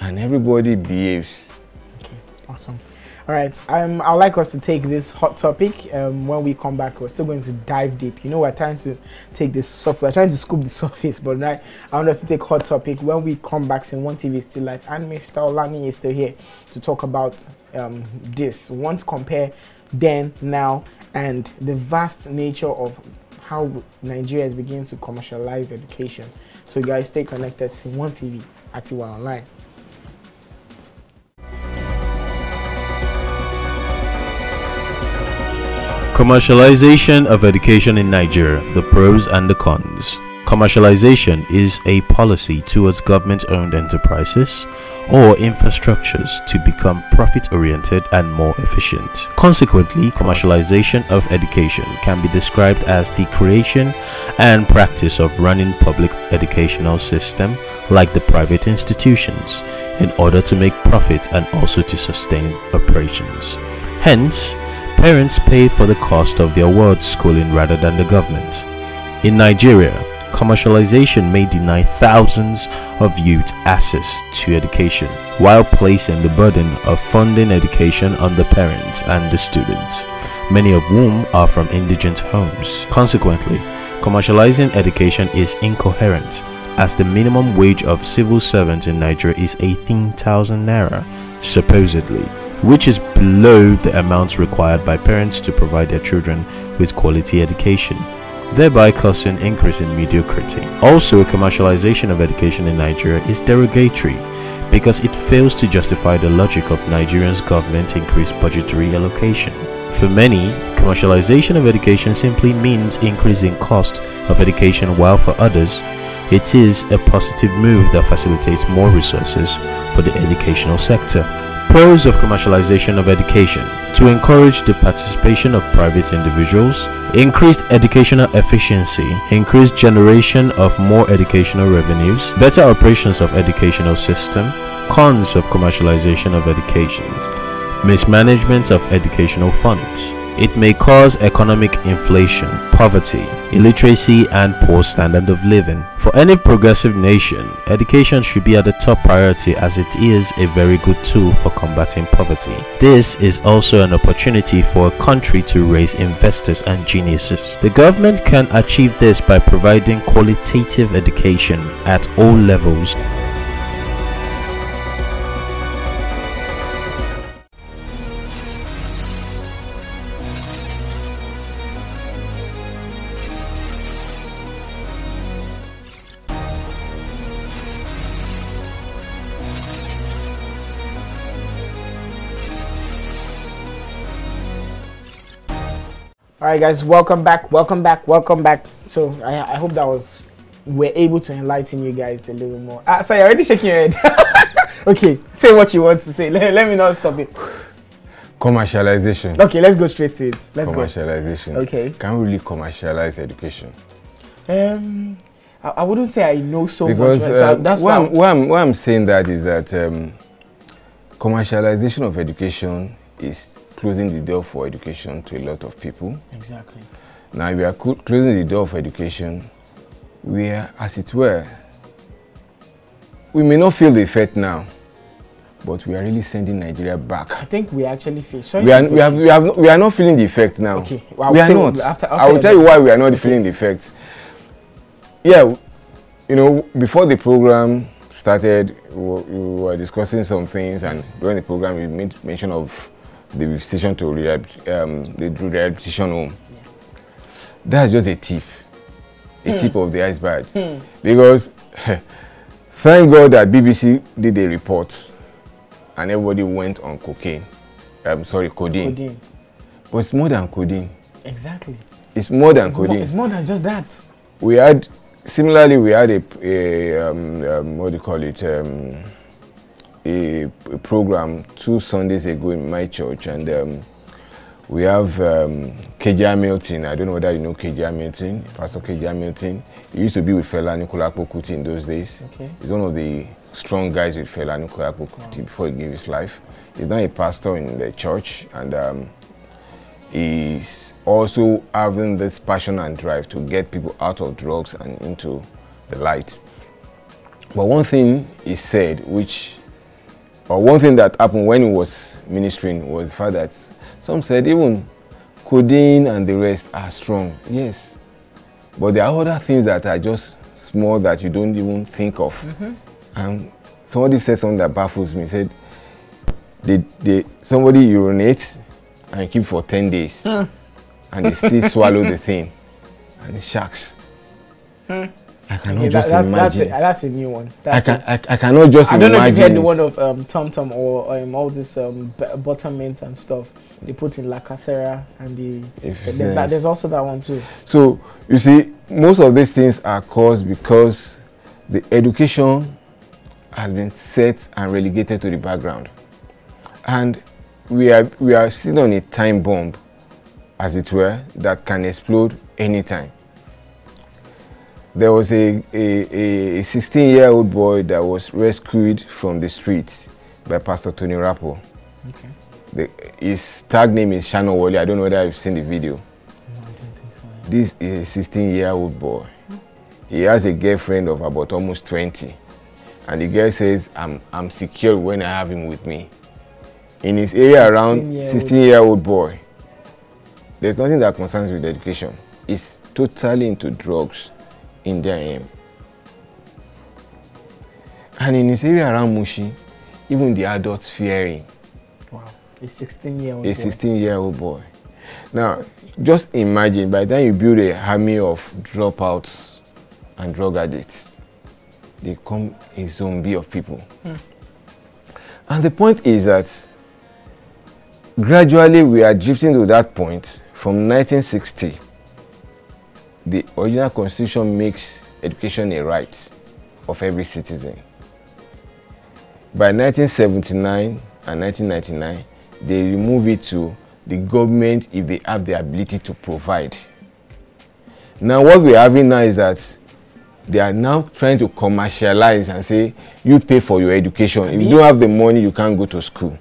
Speaker 15: And everybody behaves.
Speaker 1: Okay, awesome. All right, I'd like us to take this hot topic. When we come back, we're still going to dive deep. You know, we're trying to take this soft, we're trying to scoop the surface, but right, I want us to take hot topic. When we come back, SceneOneTV is still live, and Mr. Olani is still here to talk about this. We want to compare then, now, and the vast nature of how Nigeria is beginning to commercialize education. So guys, stay connected. SceneOneTV at Tiwa Online.
Speaker 5: Commercialization of education in Nigeria, the pros and the cons. Commercialization is a policy towards government-owned enterprises or infrastructures to become profit-oriented and more efficient. Consequently, commercialization of education can be described as the creation and practice of running public educational system like the private institutions in order to make profit and also to sustain operations. Hence, parents pay for the cost of their world's schooling rather than the government. In Nigeria, commercialization may deny thousands of youth access to education while placing the burden of funding education on the parents and the students, many of whom are from indigent homes. Consequently, commercializing education is incoherent, as the minimum wage of civil servants in Nigeria is 18,000 naira, supposedly, which is below the amounts required by parents to provide their children with quality education, thereby causing increase in mediocrity. Also, commercialization of education in Nigeria is derogatory because it fails to justify the logic of Nigeria's government's increased budgetary allocation. For many, commercialization of education simply means increasing cost of education, while for others, it is a positive move that facilitates more resources for the educational sector. Pros of commercialization of education: to encourage the participation of private individuals, increased educational efficiency, increased generation of more educational revenues, better operations of educational system. Cons of commercialization of education: mismanagement of educational funds. It may cause economic inflation, poverty, illiteracy, and poor standard of living. For any progressive nation, education should be at the top priority, as it is a very good tool for combating poverty. This is also an opportunity for a country to raise investors and geniuses. The government can achieve this by providing qualitative education at all levels.
Speaker 1: All right, guys, welcome back. So I hope that we're able to enlighten you guys a little more. So you're already shaking your head. Okay, say what you want to say. Let me not stop it.
Speaker 15: Commercialization.
Speaker 1: Okay, let's go straight to it.
Speaker 15: Commercialization.
Speaker 1: Okay.
Speaker 15: Can we really commercialize education?
Speaker 1: I wouldn't say I know so
Speaker 15: because,
Speaker 1: much. So that's
Speaker 15: why I'm saying that is that commercialization of education is closing the door for education to a lot of people.
Speaker 1: Exactly.
Speaker 15: Now we are closing the door for education. We are, as it were, we may not feel the effect now, but we are really sending Nigeria back.
Speaker 1: I think we actually feel.
Speaker 15: We are not feeling the effect now.
Speaker 1: Okay.
Speaker 15: We are not. I will tell you why we are not feeling the effect. Yeah, you know, before the program started, we were discussing some things, and during the program, we made mention of the visitation to the rehabilitation home. Yeah. That's just a tip of the iceberg. Because thank God that BBC did a report, and everybody went on codeine. But it's more than codeine.
Speaker 1: Exactly.
Speaker 15: It's more than codeine.
Speaker 1: It's more than just that.
Speaker 15: We had a what do you call it? A program 2 Sundays ago in my church, and we have KJ Hamilton. I don't know whether you know KJ Hamilton, Pastor KJ Hamilton. He used to be with Fela Anikulapo Kuti in those days. Okay. He's one of the strong guys with Fela Anikulapo Kuti before he gave his life. He's now a pastor in the church, and he's also having this passion and drive to get people out of drugs and into the light. But one thing he said, one thing that happened when he was ministering was the fact that some said even codeine and the rest are strong. Yes. But there are other things that are just small that you don't even think of. And somebody said something that baffles me. He said, somebody urinates and keep for 10 days. And they still swallow the thing. And it shocks. I cannot just imagine.
Speaker 1: That's a new one.
Speaker 15: I cannot just imagine.
Speaker 1: I don't know if you heard the one of Tom Tom or all this buttermint and stuff. They put in La Casera and there's also that one too.
Speaker 15: So you see, most of these things are caused because the education has been set and relegated to the background, and we are sitting on a time bomb, as it were, that can explode anytime. There was a 16-year-old boy that was rescued from the streets by Pastor Tony Rappo. Okay. His tag name is Shano Wally. I don't know whether you've seen the video. No, I don't think so. This is a 16-year-old boy. He has a girlfriend of about almost 20. And the girl says, I'm secure when I have him with me. In his area around 16-year-old boy. There's nothing that concerns with education. He's totally into drugs in their aim. And in his area around Mushi, even the adults fearing.
Speaker 1: Wow, a 16-year-old
Speaker 15: boy. A 16-year-old boy. Now, just imagine, by the time you build a army of dropouts and drug addicts, they become a zombie of people. And the point is that gradually we are drifting to that point. From 1960, the original constitution makes education a right of every citizen. By 1979 and 1999, they remove it to the government if they have the ability to provide. Now what we're having now is that they are now trying to commercialize and say, you pay for your education. If you don't have the money, you can't go to school.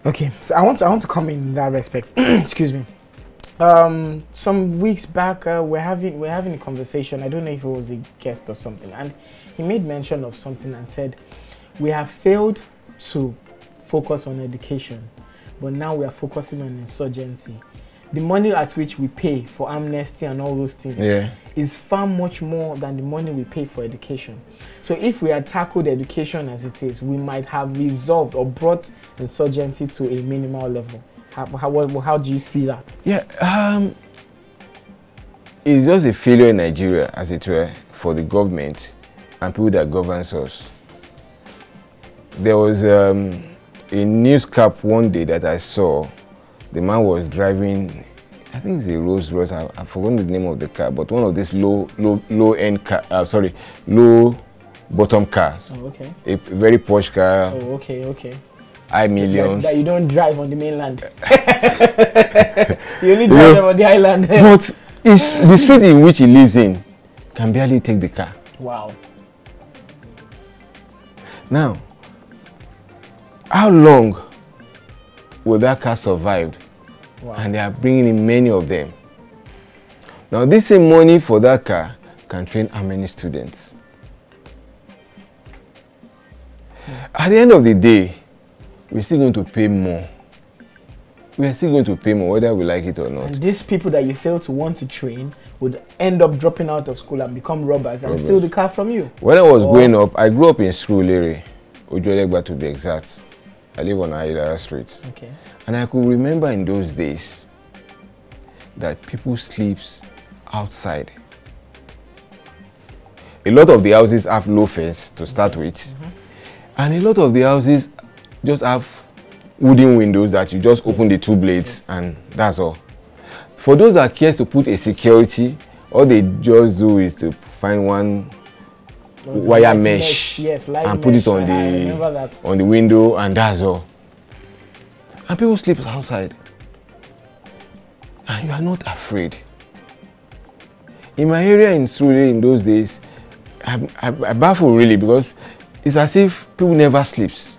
Speaker 1: Okay, so I want to comment in that respect. Excuse me. Some weeks back, we're having a conversation. I don't know if it was a guest or something, and he made mention of something and said, we have failed to focus on education, but now we are focusing on insurgency. The money at which we pay for amnesty and all those things is far much more than the money we pay for education. So if we had tackled education as it is, we might have resolved or brought insurgency to a minimal level. How do you see that?
Speaker 15: Yeah, it's just a failure in Nigeria, as it were, for the government and people that governs us. There was a news cap one day that I saw. The man was driving I think it's a Rolls Royce. I've forgotten the name of the car, but one of these low end car. Low bottom cars.
Speaker 1: Oh, okay.
Speaker 15: A very posh car.
Speaker 1: Oh, okay.
Speaker 15: High millions.
Speaker 1: That you don't drive on the mainland. You only drive them on the island.
Speaker 15: But the street in which he lives in can barely take the car.
Speaker 1: Wow.
Speaker 15: Now, how long will that car survive?
Speaker 1: Wow.
Speaker 15: And they are bringing in many of them. Now, this same money for that car can train how many students? At the end of the day, we're still going to pay more. We are still going to pay more, whether we like it or not.
Speaker 1: And these people that you fail to want to train would end up dropping out of school and become robbers and steal the car from you.
Speaker 15: When I was growing up, I grew up in Surulere, Ojuelegba to be exact. I live on Ayidara Street.
Speaker 1: Okay.
Speaker 15: And I could remember in those days that people sleep outside. A lot of the houses have low fence to start with. And a lot of the houses just have wooden windows that you just open the two blades and that's all. For those that cares to put a security, all they just do is to find one wire mesh and put it on the window and that's all. And people sleep outside. And you are not afraid. In my area in Surulere in those days, I'm baffled really because it's as if people never sleeps.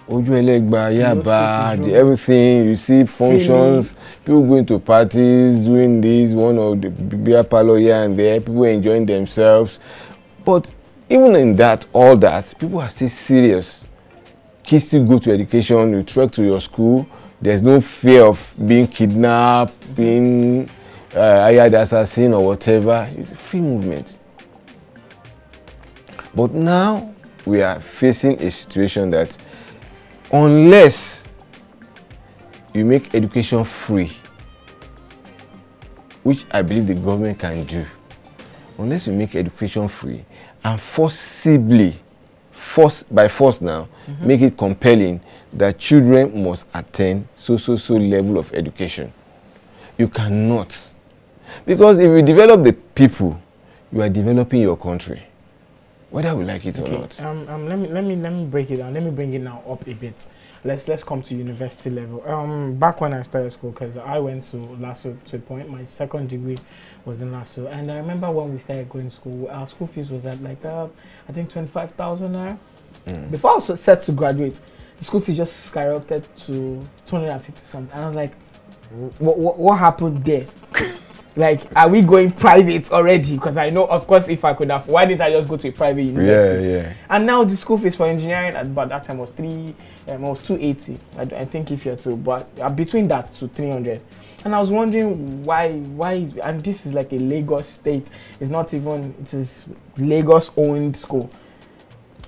Speaker 15: Ojuelegba, Yaba, everything, you see functions, people going to parties, doing this, one of the beer parlor here and there, people enjoying themselves. But even in that, all that, people are still serious. Kids still go to education, you trek to your school, there's no fear of being kidnapped, being hired assassin or whatever. It's a free movement. But now we are facing a situation that unless you make education free, which I believe the government can do, unless you make education free and by force now, make it compelling that children must attain so level of education, you cannot. Because if you develop the people, you are developing your country, whether we like it or not.
Speaker 1: Let me break it down. Let me bring it now up a bit. Let's come to university level. Back when I started school, because I went to LASSO to a point. My second degree was in LASSO, and I remember when we started going to school, our school fees was at like I think 25,000 naira. Before I was set to graduate, the school fees just skyrocketed to 250 something. And I was like, what happened there? Like, are we going private already? Because I know, of course, if I could have, why didn't I just go to a private university?
Speaker 15: Yeah.
Speaker 1: And now the school fees for engineering at about that time was 280. I think if you're to, but between that to 300. And I was wondering why, and this is like a Lagos state. It's not even, it is Lagos owned school.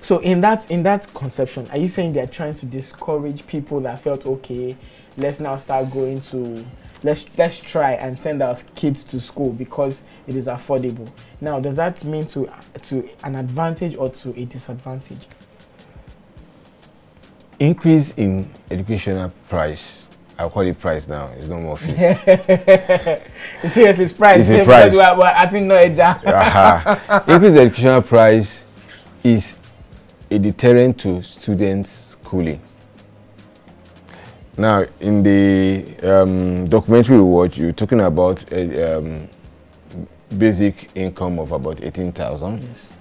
Speaker 1: So in that conception, are you saying they're trying to discourage people that felt, okay, let's now start going to, let's try and send our kids to school because it is affordable? Now, does that mean to an advantage or to a disadvantage?
Speaker 15: Increase in educational price. I'll call it price now. It's no more fees.
Speaker 1: Seriously, it's price.
Speaker 15: It's a price.
Speaker 1: We're adding no
Speaker 15: Increase in educational price is a deterrent to students' schooling. Now, in the documentary we watched, you're talking about a basic income of about 18,000.
Speaker 1: Yes.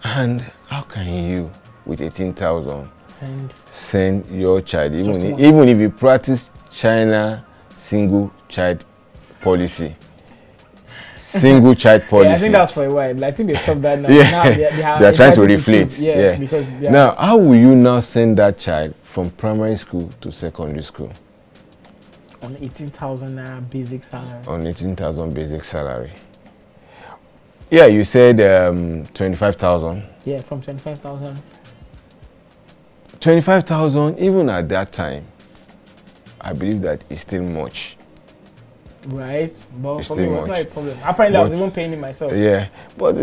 Speaker 15: And how can you, with 18,000, send your child, even if you practice China single child policy? Single child policy.
Speaker 1: Yeah, I think that's for a while. I think they stopped that now.
Speaker 15: Yeah.
Speaker 1: Now
Speaker 15: they are trying to reflate. Yeah.
Speaker 1: Because
Speaker 15: now, how will you now send that child from primary school to secondary school?
Speaker 1: On 18,000 basic salary.
Speaker 15: On 18,000 basic salary. Yeah, you said 25,000.
Speaker 1: Yeah, from 25,000.
Speaker 15: 25,000, even at that time, I believe that is still much.
Speaker 1: Right, but
Speaker 15: it's
Speaker 1: for me it was not a problem. Apparently, I was even paying it myself.
Speaker 15: Yeah, but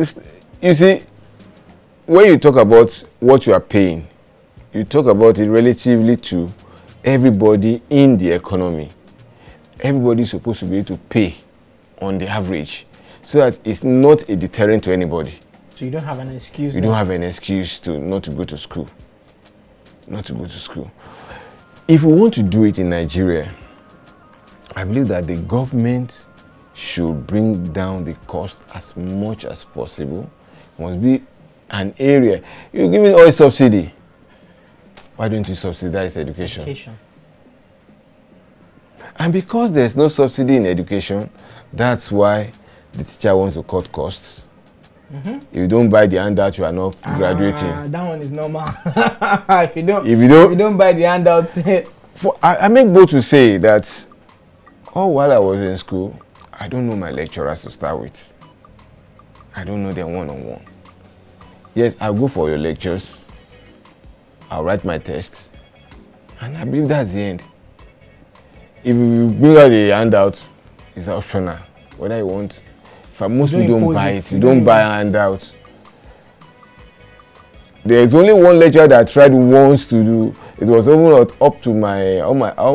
Speaker 15: you see, when you talk about what you are paying, you talk about it relatively to everybody in the economy. Everybody's supposed to be able to pay on the average, so that it's not a deterrent to anybody.
Speaker 1: So you don't have an excuse.
Speaker 15: You don't have an excuse to not to go to school. Not to go to school. If we want to do it in Nigeria, I believe that the government should bring down the cost as much as possible. It must be an area. You're giving oil subsidy. Why don't you subsidize education? And because there's no subsidy in education, that's why the teacher wants to cut costs. If you don't buy the handout, you are not graduating.
Speaker 1: That one is normal. if you don't buy the handout.
Speaker 15: I make bold to say that while I was in school, I don't know my lecturers to start with. I don't know them one-on-one. Yes, I'll go for your lectures. I'll write my tests. And I believe that's the end. If you bring out the handout, it's optional. Whether you want. Most people don't buy it. You don't buy a handout. There's only one lecture that I tried once to do. It was even up to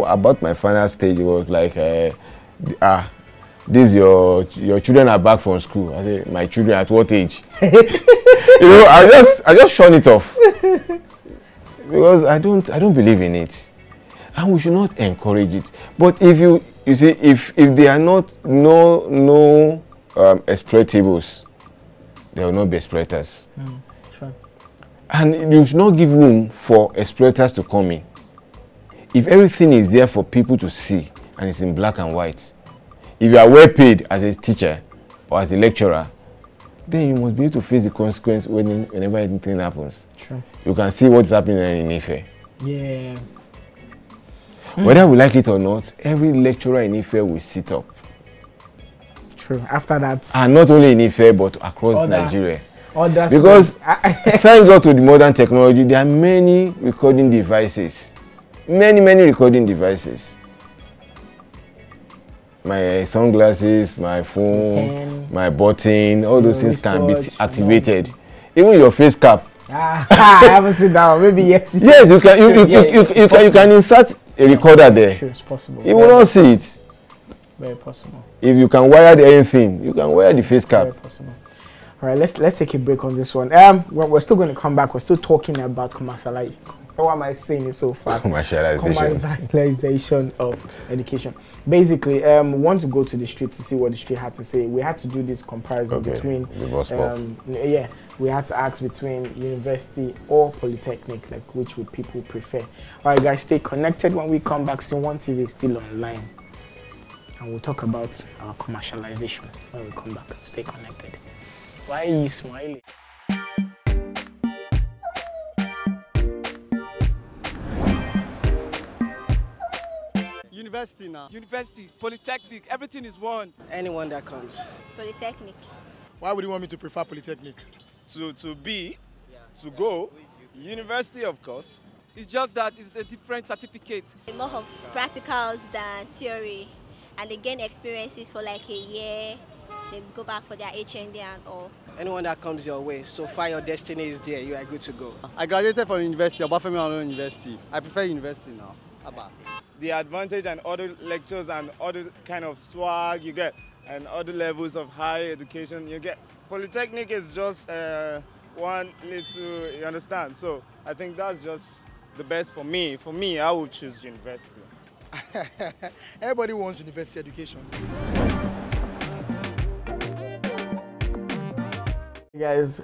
Speaker 15: about my final stage. It was like, this your children are back from school. I said, my children at what age? I just shun it off because I don't believe in it, and we should not encourage it. But if you see, if they are not exploitables, there will not be exploiters.
Speaker 1: Sure.
Speaker 15: And you should not give room for exploiters to come in. If everything is there for people to see and it's in black and white, if you are well paid as a teacher or as a lecturer, then you must be able to face the consequence whenever anything happens.
Speaker 1: Sure.
Speaker 15: You can see what's happening in Ife.
Speaker 1: Yeah.
Speaker 15: Whether we like it or not, every lecturer in Ife will sit up.
Speaker 1: True. After that.
Speaker 15: And not only in Ife, but across Nigeria.
Speaker 1: Because
Speaker 15: thank God to the modern technology, there are many recording devices. Many recording devices. My sunglasses, my phone, my button, all those things can be activated. Even your face cap.
Speaker 1: I haven't seen that one. Maybe yet.
Speaker 15: Yes, you can insert a recorder there.
Speaker 1: Sure, it's possible.
Speaker 15: You will not see it.
Speaker 1: Very possible.
Speaker 15: If you can wire anything, you can wire the face cap.
Speaker 1: Very possible. All right, let's take a break on this one. We're still going to come back. We're still talking about commercialization. Why am I saying it so fast? Commercialization of education. Basically, we want to go to the street to see what the street had to say. We had to do this comparison between we had to ask between university or polytechnic, like which would people prefer. All right, guys, stay connected. When we come back, SceneOneTV is still online, and we'll talk about our commercialization when we come back. Stay connected. Why are you smiling?
Speaker 16: University now. University, polytechnic, everything is one.
Speaker 17: Anyone that comes.
Speaker 18: Polytechnic.
Speaker 16: Why would you want me to prefer polytechnic? To go, university of course. It's just that it's a different certificate.
Speaker 18: More of practicals than theory, and they gain experiences for like a year. They go back for their HND and all.
Speaker 17: Anyone that comes your way, so far your destiny is there, you are good to go.
Speaker 16: I graduated from university, Obafemi University. I prefer university now. Abba. The advantage and other lectures and other kind of swag you get, and other levels of higher education you get. Polytechnic is just one little, you understand? So I think that's just the best for me. For me, I would choose university.
Speaker 19: Everybody wants university education.
Speaker 1: Guys,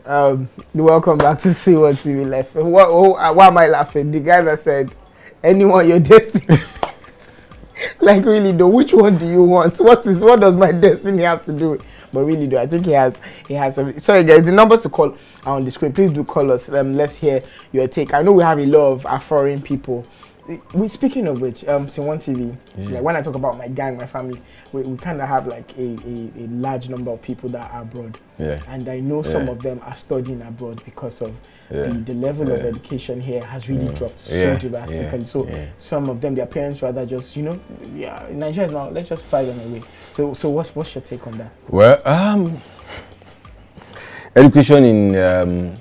Speaker 1: welcome back to SceneOneTV Live. Why am I laughing? The guy that said, anyone your destiny. Like really though, which one do you want? What does my destiny have to do with? But really though, I think he has some. Sorry guys, the numbers to call are on the screen. Please do call us. Let's hear your take. I know we have a lot of our foreign people. Speaking of which, SceneOneTV, like when I talk about my gang, my family, we kind of have like a large number of people that are abroad.
Speaker 15: Yeah.
Speaker 1: And I know some of them are studying abroad because of the level of education here has really dropped so drastically. So some of them, their parents rather just, Nigeria is now, let's just fly them away. So what's your take on that?
Speaker 15: Well, education in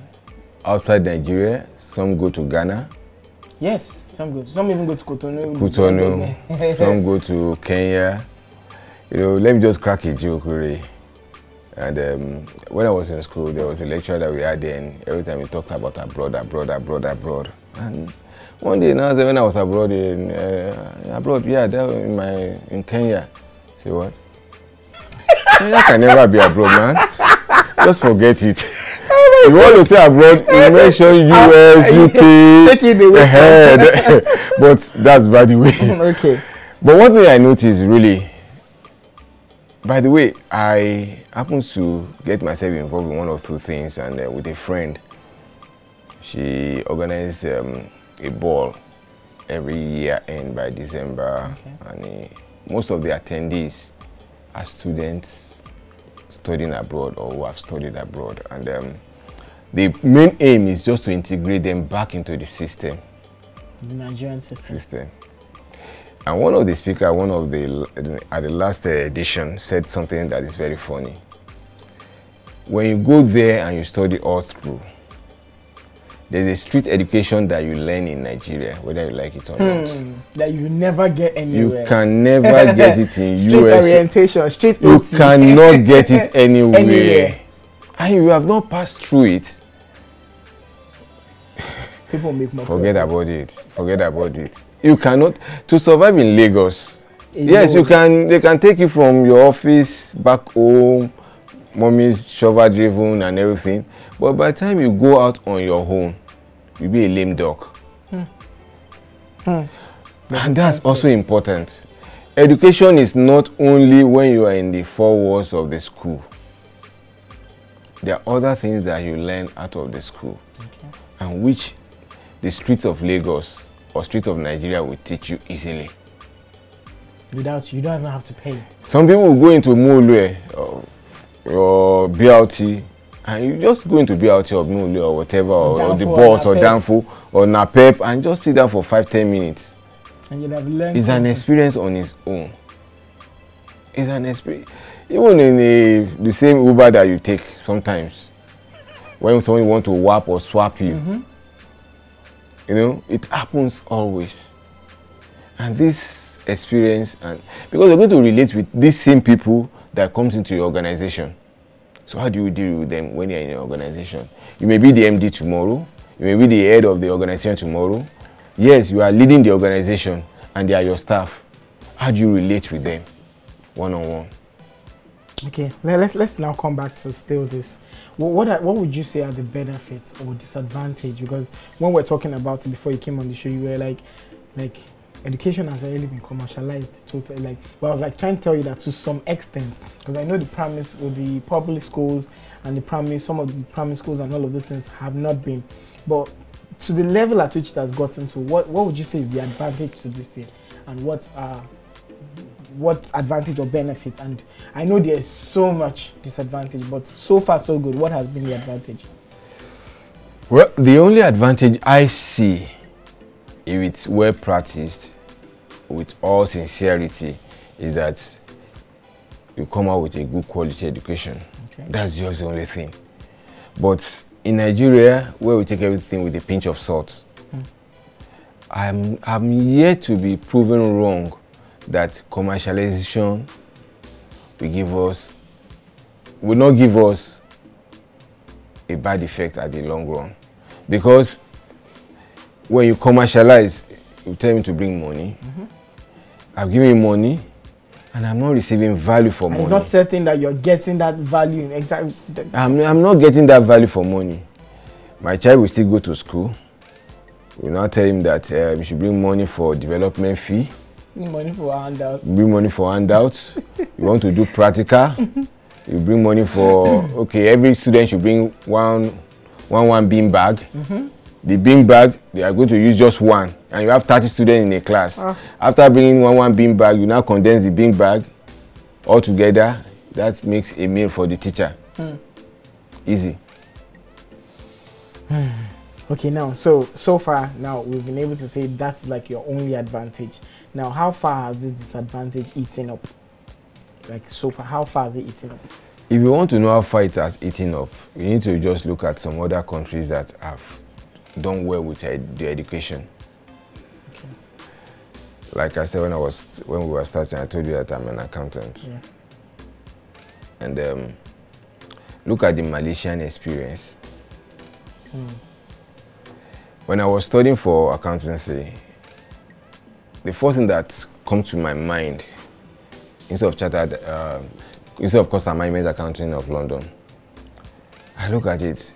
Speaker 15: outside Nigeria, some go to Ghana.
Speaker 1: Yes, Some even go to Cotonou.
Speaker 15: Some go to Kenya. You know, let me just crack a joke, really. And when I was in school, there was a lecturer that we had then. Every time we talked about abroad. And one day, now when I was abroad yeah, there in Kenya. Say what? Kenya can never be abroad, man. Just forget it. You want to say abroad, you mention US, UK,
Speaker 1: take it away
Speaker 15: ahead. But that's by the way.
Speaker 1: Okay.
Speaker 15: But one thing I noticed really, by the way, I happened to get myself involved in one or two things, and with a friend, she organized a ball every year end by December, and most of the attendees are students studying abroad or who have studied abroad, and the main aim is just to integrate them back into the system.
Speaker 1: The Nigerian system.
Speaker 15: And one of the speakers, at the last edition, said something that is very funny. When you go there and you study all through, there's a street education that you learn in Nigeria, whether you like it or not.
Speaker 1: That you never get anywhere.
Speaker 15: You can never get it in
Speaker 1: street
Speaker 15: US.
Speaker 1: Orientation, street
Speaker 15: You
Speaker 1: OT.
Speaker 15: cannot get it anywhere. And you have not passed through it.
Speaker 1: People make more.
Speaker 15: Forget about it. You cannot, to survive in Lagos. Yes, you can. They can take you from your office back home, mommy's shovel driven and everything. But by the time you go out on your own, you'll be a lame duck. And that's also important. Education is not only when you are in the four walls of the school. There are other things that you learn out of the school, and which the streets of Lagos or streets of Nigeria will teach you easily.
Speaker 1: Without you don't even have to pay.
Speaker 15: Some people will go into Mulwe or BLT, and you just go into BLT or Mulwe or whatever, or the bus or Danfo or Napep, and just sit down for 5-10 minutes.
Speaker 1: And you'd have learned.
Speaker 15: It's an experience on its own. It's an experience. Even in the same Uber that you take sometimes, when someone wants to whap or swap you, you know, it happens always. And this experience, and because you're going to relate with these same people that comes into your organization. So how do you deal with them when you're in your organization? You may be the MD tomorrow, you may be the head of the organization tomorrow. Yes, you are leading the organization and they are your staff. How do you relate with them one-on-one?
Speaker 1: Okay, let's now come back to still this. What would you say are the benefits or disadvantage? Because when we're talking about it before you came on the show, you were like education has really been commercialized totally. Like, well, I was like trying to tell you that to some extent, because I know the premise with the public schools and the primary, some of the primary schools and all of those things have not been. But to the level at which it has gotten to, what would you say is the advantage to this thing, and what advantage or benefit? And I know there's so much disadvantage, but so far so good. What has been the advantage?
Speaker 15: Well, the only advantage I see, if it's well practiced with all sincerity, is that you come out with a good quality education. Okay. That's just the only thing. But in Nigeria, where we take everything with a pinch of salt, I'm yet to be proven wrong that commercialization will not give us a bad effect at the long run. Because when you commercialize, you tell me to bring money. I've given you money and I'm not receiving value for money.
Speaker 1: It's not certain that you're getting that value. Exactly.
Speaker 15: I'm not getting that value for money. My child will still go to school. We'll now tell him that we should bring money for development fee.
Speaker 1: Money for handouts.
Speaker 15: Bring money for handouts. You want to do practical, you bring money for, okay, every student should bring one bean bag. The bean bag, they are going to use just one, and you have 30 students in a class. After bringing one bean bag, you now condense the bean bag all together. That makes a meal for the teacher. Easy.
Speaker 1: Okay, now so far now we've been able to say that's like your only advantage. Now, how far has this disadvantage eaten up? Like, so far, how far has it eaten up?
Speaker 15: If you want to know how far it has eaten up, you need to just look at some other countries that have done well with their education. like I said when we were starting, I told you that I'm an accountant.
Speaker 1: Yeah.
Speaker 15: And look at the Malaysian experience. When I was studying for accountancy, the first thing that comes to my mind, instead of cost and management accounting of London, I look at it,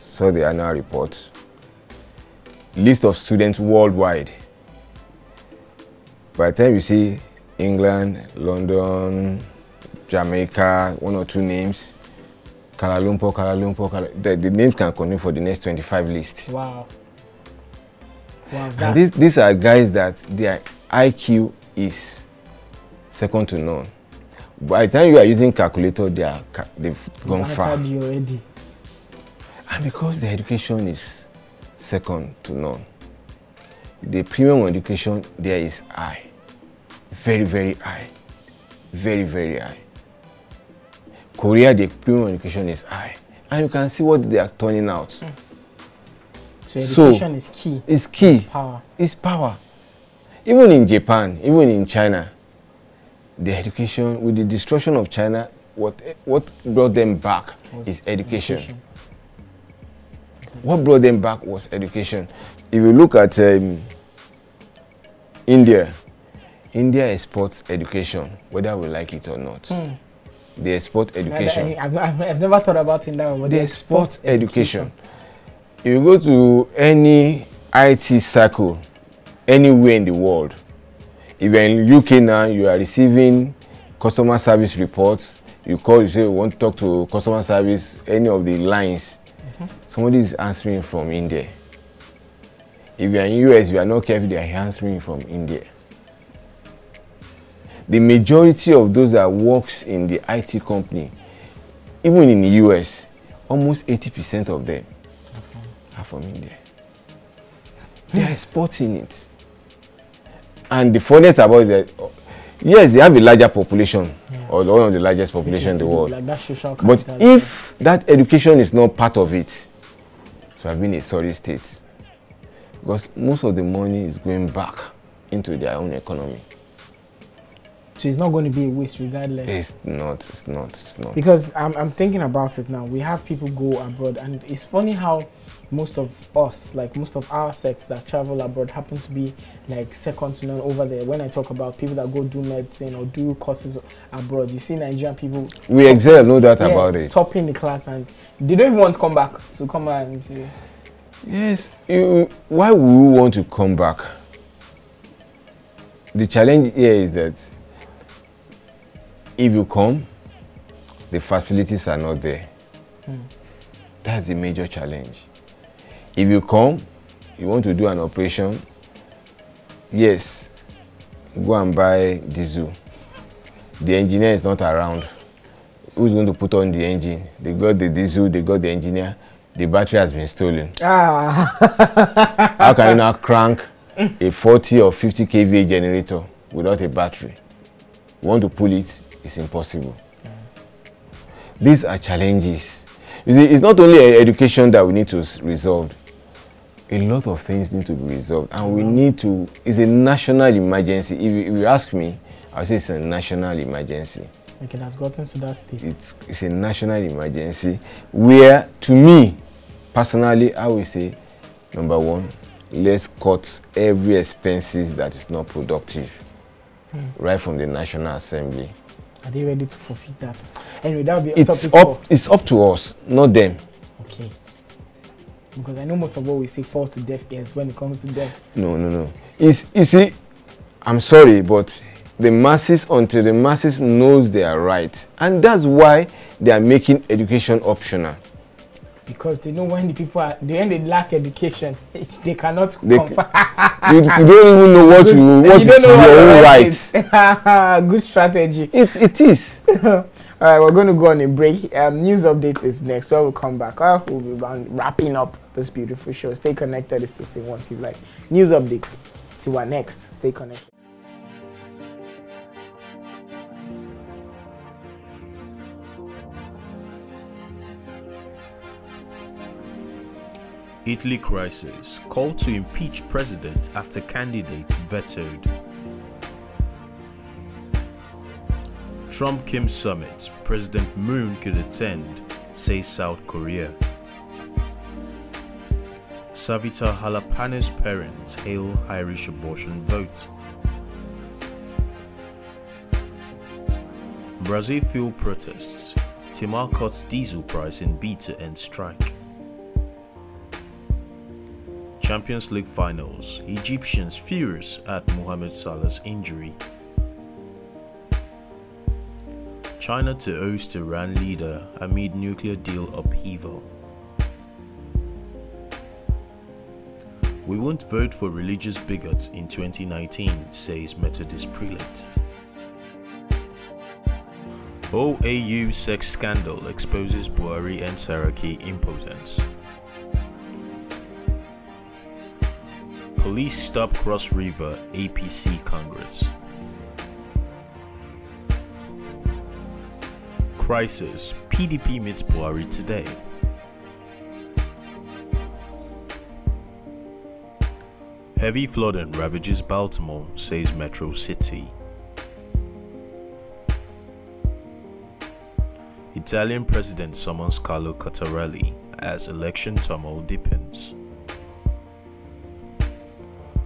Speaker 15: saw the annual report, list of students worldwide. By the time you see England, London, Jamaica, 1 or 2 names, Kuala Lumpur, the names can continue for the next 25 lists.
Speaker 1: Wow.
Speaker 15: And these are guys that their IQ is second to none. By the time you are using calculator, they've gone far.
Speaker 1: You already.
Speaker 15: And because the education is second to none, the premium on education there is high. Very, very high. Very, very high. Korea, the premium on education is high. And you can see what they are turning out.
Speaker 1: So education is key.
Speaker 15: It's key.
Speaker 1: It's power.
Speaker 15: It's power. Even in Japan, even in China, the education, with the destruction of China, what brought them back is education. What brought them back was education. If you look at India exports education, whether we like it or not. They export education.
Speaker 1: I've never thought about it that way, but
Speaker 15: they export education. If you go to any IT circle, anywhere in the world, if you're in UK now, you are receiving customer service reports, you call, you say you want to talk to customer service, any of the lines, somebody is answering from India. If you're in US, you are not careful, they are answering from India. The majority of those that works in the IT company, even in the US, almost 80% of them are from India. They are exporting it. And the funniest about it is that, yes, they have a larger population, or one of the largest population in the world.
Speaker 1: Like that social
Speaker 15: But if that education is not part of it, so I've been a sorry state. Because most of the money is going back into their own economy.
Speaker 1: So it's not going to be a waste regardless.
Speaker 15: It's not.
Speaker 1: Because I'm thinking about it now. We have people go abroad, and it's funny how most of us, like most of our sex that travel abroad, happens to be like second to none over there. When I talk about people that go do medicine or do courses abroad, you see Nigerian people.
Speaker 15: We excel, no doubt about it.
Speaker 1: Topping the class, and they don't even want to come back. So come back and see.
Speaker 15: Yes. Why would we want to come back? The challenge here is that if you come, the facilities are not there. That's the major challenge. If you come, you want to do an operation, yes, go and buy diesel. The engineer is not around. Who's going to put on the engine? They got the diesel, they got the engineer, the battery has been stolen. How can you now crank a 40 or 50 kVA generator without a battery? You want to pull it, it's impossible. These are challenges. You see, it's not only education that we need to resolve. A lot of things need to be resolved, and we need to. It's a national emergency. If you ask me, I'll say it's a national emergency.
Speaker 1: Okay, that's gotten to that state.
Speaker 15: It's a national emergency where, to me, personally, I will say, number one, let's cut every expenses that is not productive, right from the National Assembly.
Speaker 1: Are they ready to forfeit that? Anyway, that will be a topic.
Speaker 15: It's up to us, not them.
Speaker 1: Okay. Because I know most of what we say falls to deaf ears when it comes to them.
Speaker 15: No. You see, I'm sorry, but the masses, until the masses knows they are right, and that's why they are making education optional.
Speaker 1: Because they know when the people are, when they lack education, they cannot confirm.
Speaker 15: You don't even know what is your own rights.
Speaker 1: Good strategy.
Speaker 15: It is.
Speaker 1: All right, we're going to go on a break. News update is next. So we'll come back. We'll be wrapping up this beautiful show. Stay connected. It's to SceneOneTV Live. News updates. See our next. Stay connected.
Speaker 5: Italy crisis. Call to impeach president after candidate vetoed. Trump-Kim summit. President Moon could attend, says South Korea. Savita Halapane's parents hail Irish abortion vote. Brazil fuel protests. Timar cuts diesel price in bid to end strike. Champions League finals. Egyptians furious at Mohamed Salah's injury. China to host Iran leader amid nuclear deal upheaval. We won't vote for religious bigots in 2019, says Methodist prelate. OAU sex scandal exposes Buhari and Saraki impotence. Police stop Cross River APC Congress. Crisis. PDP meets Buhari today. Heavy flooding ravages Baltimore, says Metro City. Italian president summons Carlo Cottarelli as election turmoil deepens.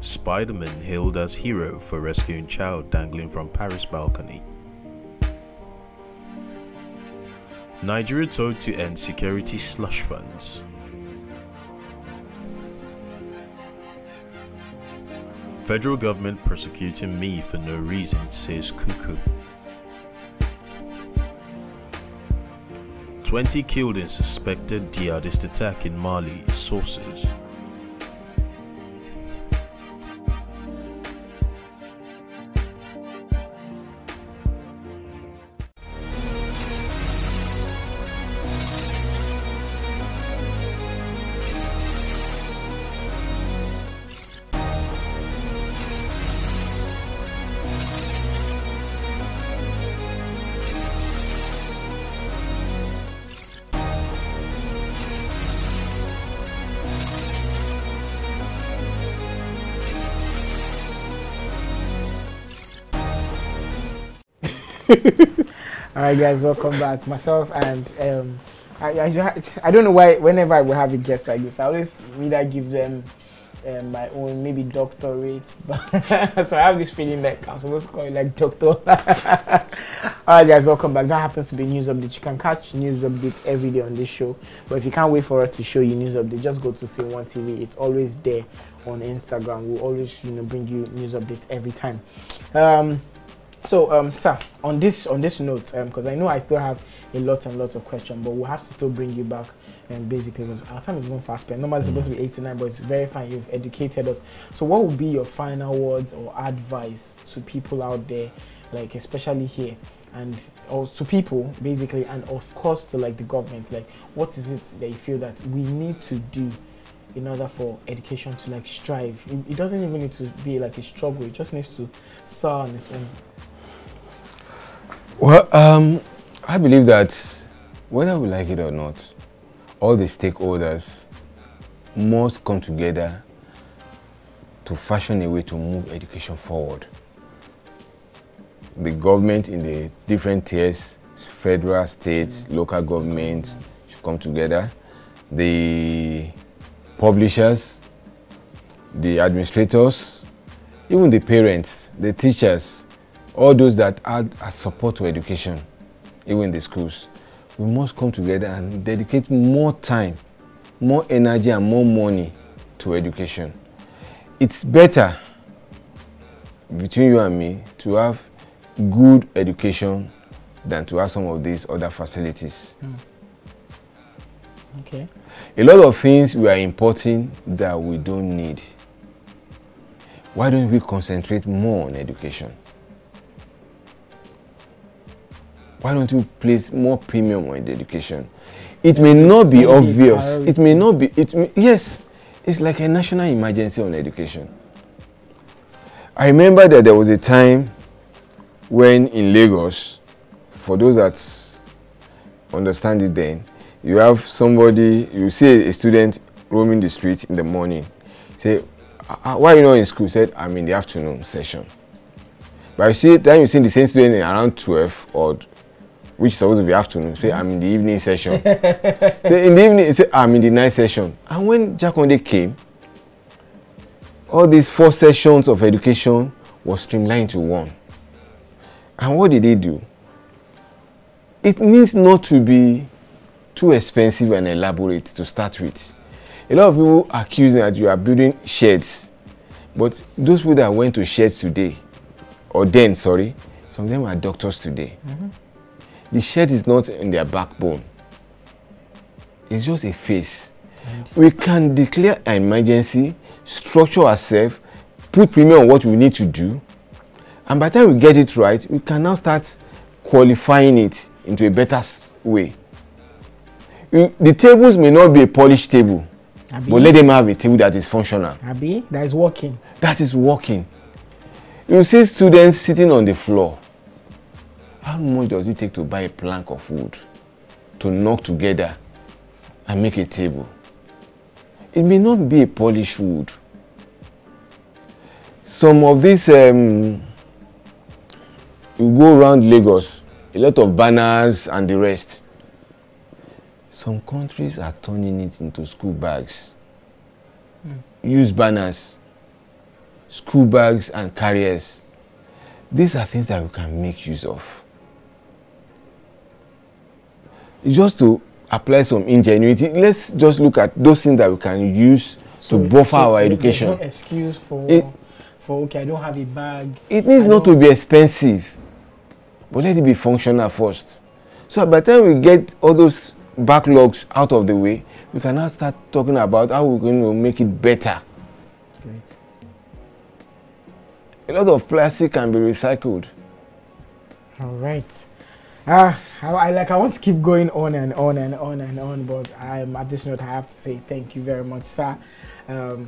Speaker 5: Spider-Man hailed as hero for rescuing child dangling from Paris balcony. Nigeria told to end security slush funds. Federal government persecuting me for no reason, says Cuckoo. 20 killed in suspected jihadist attack in Mali, sources.
Speaker 1: Alright guys, welcome back. Myself and I don't know why whenever I will have a guest like this, I always either give them my own maybe doctorate, but so I have this feeling like I'm supposed to call it like doctor. Alright guys, welcome back. That happens to be news update. You can catch news update every day on this show, but if you can't wait for us to show you news update, just go to SceneOneTV. It's always there on Instagram. We'll always bring you news update every time. So, sir, on this note, because I know I still have a lot of questions, but we'll have to still bring you back, basically, because our time is going fast spent. Normally it's supposed to be 8 to 9, but it's very fine. You've educated us. So, what would be your final words or advice to people out there, like especially here, and also to people, basically, and of course to like the government? Like, what is it that you feel that we need to do in order for education to like strive? It doesn't even need to be like a struggle. It just needs to soar on its own.
Speaker 15: Well, I believe that whether we like it or not, all the stakeholders must come together to fashion a way to move education forward. The government in the different tiers, federal, state, local government should come together. The publishers, the administrators, even the parents, the teachers, all those that add a support to education, even in the schools, we must come together and dedicate more time, more energy and more money to education. It's better, between you and me, to have good education than to have some of these other facilities.
Speaker 1: Okay.
Speaker 15: A lot of things we are importing that we don't need. Why don't we concentrate more on education? Why don't you place more premium on education? It may not be obvious. It may not be. Yes, it's like a national emergency on education. I remember that there was a time when in Lagos, for those that understand it then, you have somebody, you see a student roaming the street in the morning. Say, why are you not in school? Said, I'm in the afternoon session. But you see, then you see the same student in around 12 or which is supposed to be afternoon. Say, I'm in the evening session. Say, in the evening, say, I'm in the night session. And when Jakonde came, all these 4 sessions of education was streamlined to 1. And what did they do? It needs not to be too expensive and elaborate to start with. A lot of people accuse that you are building sheds, but those people that went to sheds today, or then, sorry, some of them are doctors today. The shed is not in their backbone. It's just a face. We can declare an emergency, structure ourselves, put premium on what we need to do, and by the time we get it right, we can now start qualifying it into a better way. The tables may not be a polished table, but let them have a table that is functional.
Speaker 1: That is working.
Speaker 15: That is working. You see students sitting on the floor. How much does it take to buy a plank of wood to knock together and make a table? It may not be a polished wood. Some of these, you go around Lagos, a lot of banners and the rest. Some countries are turning it into school bags. Use banners, school bags and carriers. These are things that we can make use of. Just to apply some ingenuity, let's just look at those things that we can use to buffer our education.
Speaker 1: There's no excuse for okay, I don't have a bag.
Speaker 15: It needs not to be expensive, but let it be functional first. So by the time we get all those backlogs out of the way, we can now start talking about how we're going to make it better.
Speaker 1: Great.
Speaker 15: A lot of plastic can be recycled.
Speaker 1: All right. I want to keep going on and on and on and on, but at this note I have to say thank you very much, sir.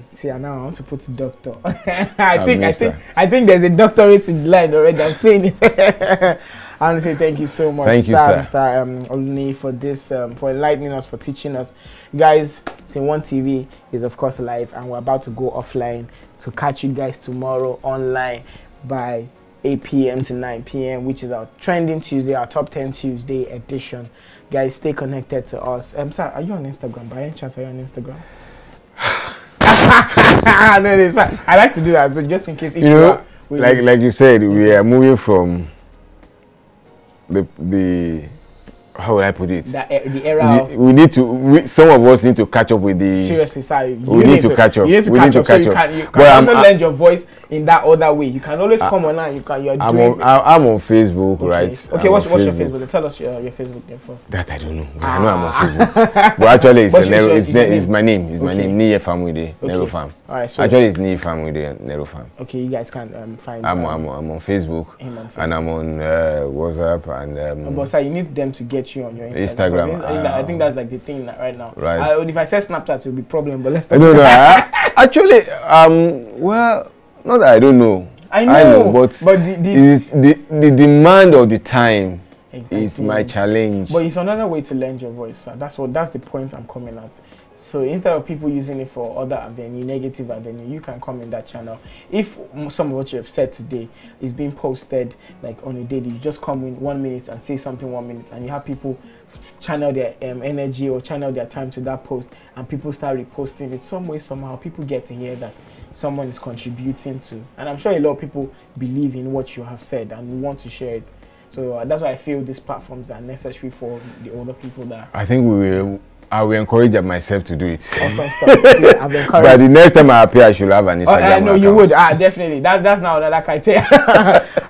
Speaker 1: See, now I want to put doctor. I think there's a doctorate in the line already. I'm saying it. I want to say thank you so much,
Speaker 15: thank you, sir.
Speaker 1: Mr. Oluni, for this, for enlightening us, for teaching us. Guys, SceneOneTV is of course live, and we're about to go offline to catch you guys tomorrow online by 8 p.m. to 9 p.m., which is our trending Tuesday, our top 10 Tuesday edition. Guys, stay connected to us. Sir, are you on Instagram? By any chance, are you on Instagram? No, it's fine. I like to do that, so just in case. If
Speaker 15: like you said, we are moving from the how would I put it?
Speaker 1: The era
Speaker 15: we need to. Some of us need to catch up with the.
Speaker 1: Seriously, sir.
Speaker 15: We need to catch up.
Speaker 1: You need to catch up. So you can also lend your voice in that other way. You can always come online. I'm
Speaker 15: on Facebook, right?
Speaker 1: Okay, what's your Facebook? Tell us your Facebook name for.
Speaker 15: That I don't know. I know I'm on Facebook. But actually, it's my name. It's my name. Niye Famwide Nero Farm.
Speaker 1: All right. So
Speaker 15: actually, it's Niye Famwide Nero Farm.
Speaker 1: Okay, you guys can find.
Speaker 15: I'm on Facebook, and I'm on WhatsApp and.
Speaker 1: But sir, you need them to get you on your
Speaker 15: Instagram.
Speaker 1: I think that's like the thing right now.
Speaker 15: Right.
Speaker 1: If I say Snapchat, it will be a problem. But let's.
Speaker 15: No. Actually, well, not that I don't know.
Speaker 1: I know,
Speaker 15: but the demand of the time is my challenge.
Speaker 1: But it's another way to lend your voice, sir. That's the point I'm coming at. So instead of people using it for other avenue, negative avenue, you can come in that channel. If some of what you have said today is being posted like on a daily, you just come in 1 minute and say something 1 minute, and you have people channel their energy or channel their time to that post, and people start reposting it some way, somehow. People get to hear that someone is contributing to, and I'm sure a lot of people believe in what you have said and want to share it. So that's why I feel these platforms are necessary for the older people that.
Speaker 15: I think I will encourage myself to do it.
Speaker 1: Awesome stuff. See, I've encouraged.
Speaker 15: But the next time I appear, I should have an Instagram account.
Speaker 1: No, you would. Definitely. That's now another criteria.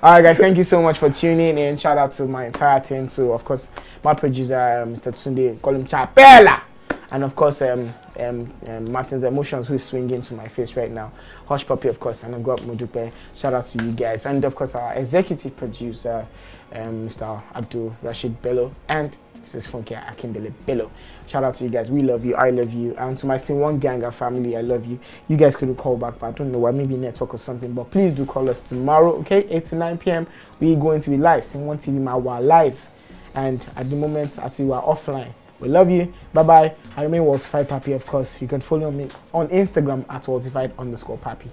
Speaker 1: All right, guys. Thank you so much for tuning in. Shout out to my entire team. To, of course, my producer, Mr. Tsunde, call him Chapela. And, of course, Martin's Emotions, who is swinging to my face right now. Hush Puppy, of course, and I've got Mudupe. Shout out to you guys. And, of course, our executive producer, Mr. Abdul Rashid Bello. And Mrs. Funke Akindele Bello. Shout out to you guys. We love you. I love you. And to my SceneOne gang and family, I love you. You guys couldn't call back, but I don't know why. Maybe network or something. But please do call us tomorrow, okay? 8 to 9 p.m. We're going to be live. SceneOneTV, we're live. And at the moment, actually, we're offline. We love you. Bye-bye. I remain Waltified Papi, of course. You can follow me on Instagram at Waltified_Papi.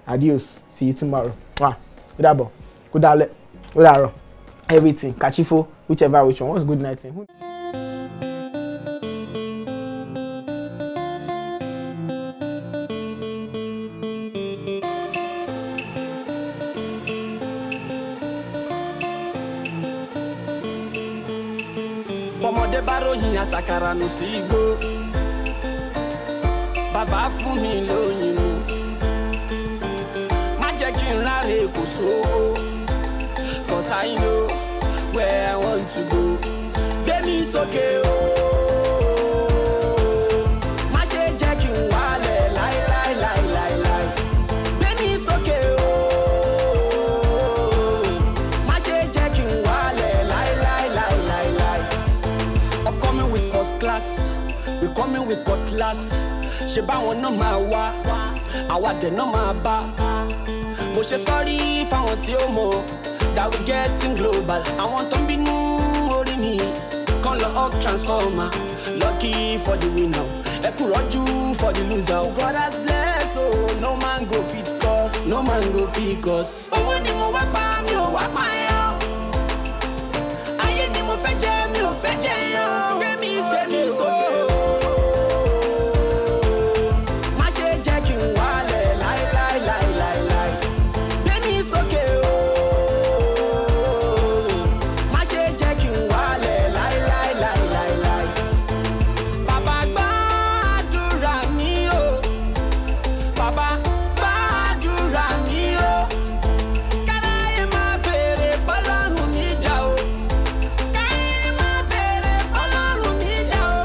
Speaker 1: Adios. See you tomorrow. Good abo. Good ale. Good aro. Everything. Kachifo. Whichever which one. What's good night?
Speaker 20: Ọmọdé bá ròyìn àṣàkàrà nù sí igbó. Bàbá fún mi lóyìn mu. Má jẹ́ kí n ráre kò sówó. 'Cause I know where I want to go. Gbé mi sókè o. Má ṣe jẹ́ kí n wálẹ̀ láíláíláíláí. Gbé mi sókè o. Má ṣe jẹ́ kí n wálẹ̀ láíláíláíláí. I'm coming with first class, we coming with cutlass. Ṣé báwọn náà máa wá, àwa dẹ̀ náà máa bá. Mo ṣe sọ́rí fáwọn tí ó mọ̀ that we getting global. Àwọn tó ń bínú orí mi kan lọ up transformer. Lucky for the winner, ẹ kú rọ́jú for the loser. God has blessed, oh no man go fit cause, no man go fit cause. Owó ni mo wá pa mi ò wá pa yàn. Ayé ni mo fẹ́ jẹ́ mi ò fẹ́ jẹ́ yàn. Gbé mi sókè o. Má ṣe jẹ́ kí n wálẹ̀ láíláíláíláí. Gbé mi sókè o. Má ṣe jẹ́ kí n wálẹ̀ láíláíláíláí. Bàbá gbàdúrà mi o. Bàbá gbàdúrà mi o. Káráyé máa béèrè bọ́lọ́run mi dà o. Káráyé máa béèrè bọ́lọ́run mi dà o.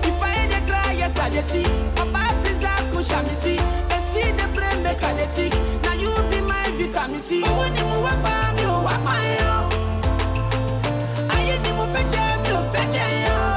Speaker 20: If I dey cry, yes I dey see. Papa please I go shami see. They still dey pray make I dey sick. Now you be my vitamin C. Owó ni mo wá pa mi ò wá pa yàn. Ayé ni mo fẹ́ jẹ́ mi ò fẹ́ jẹ́ yàn.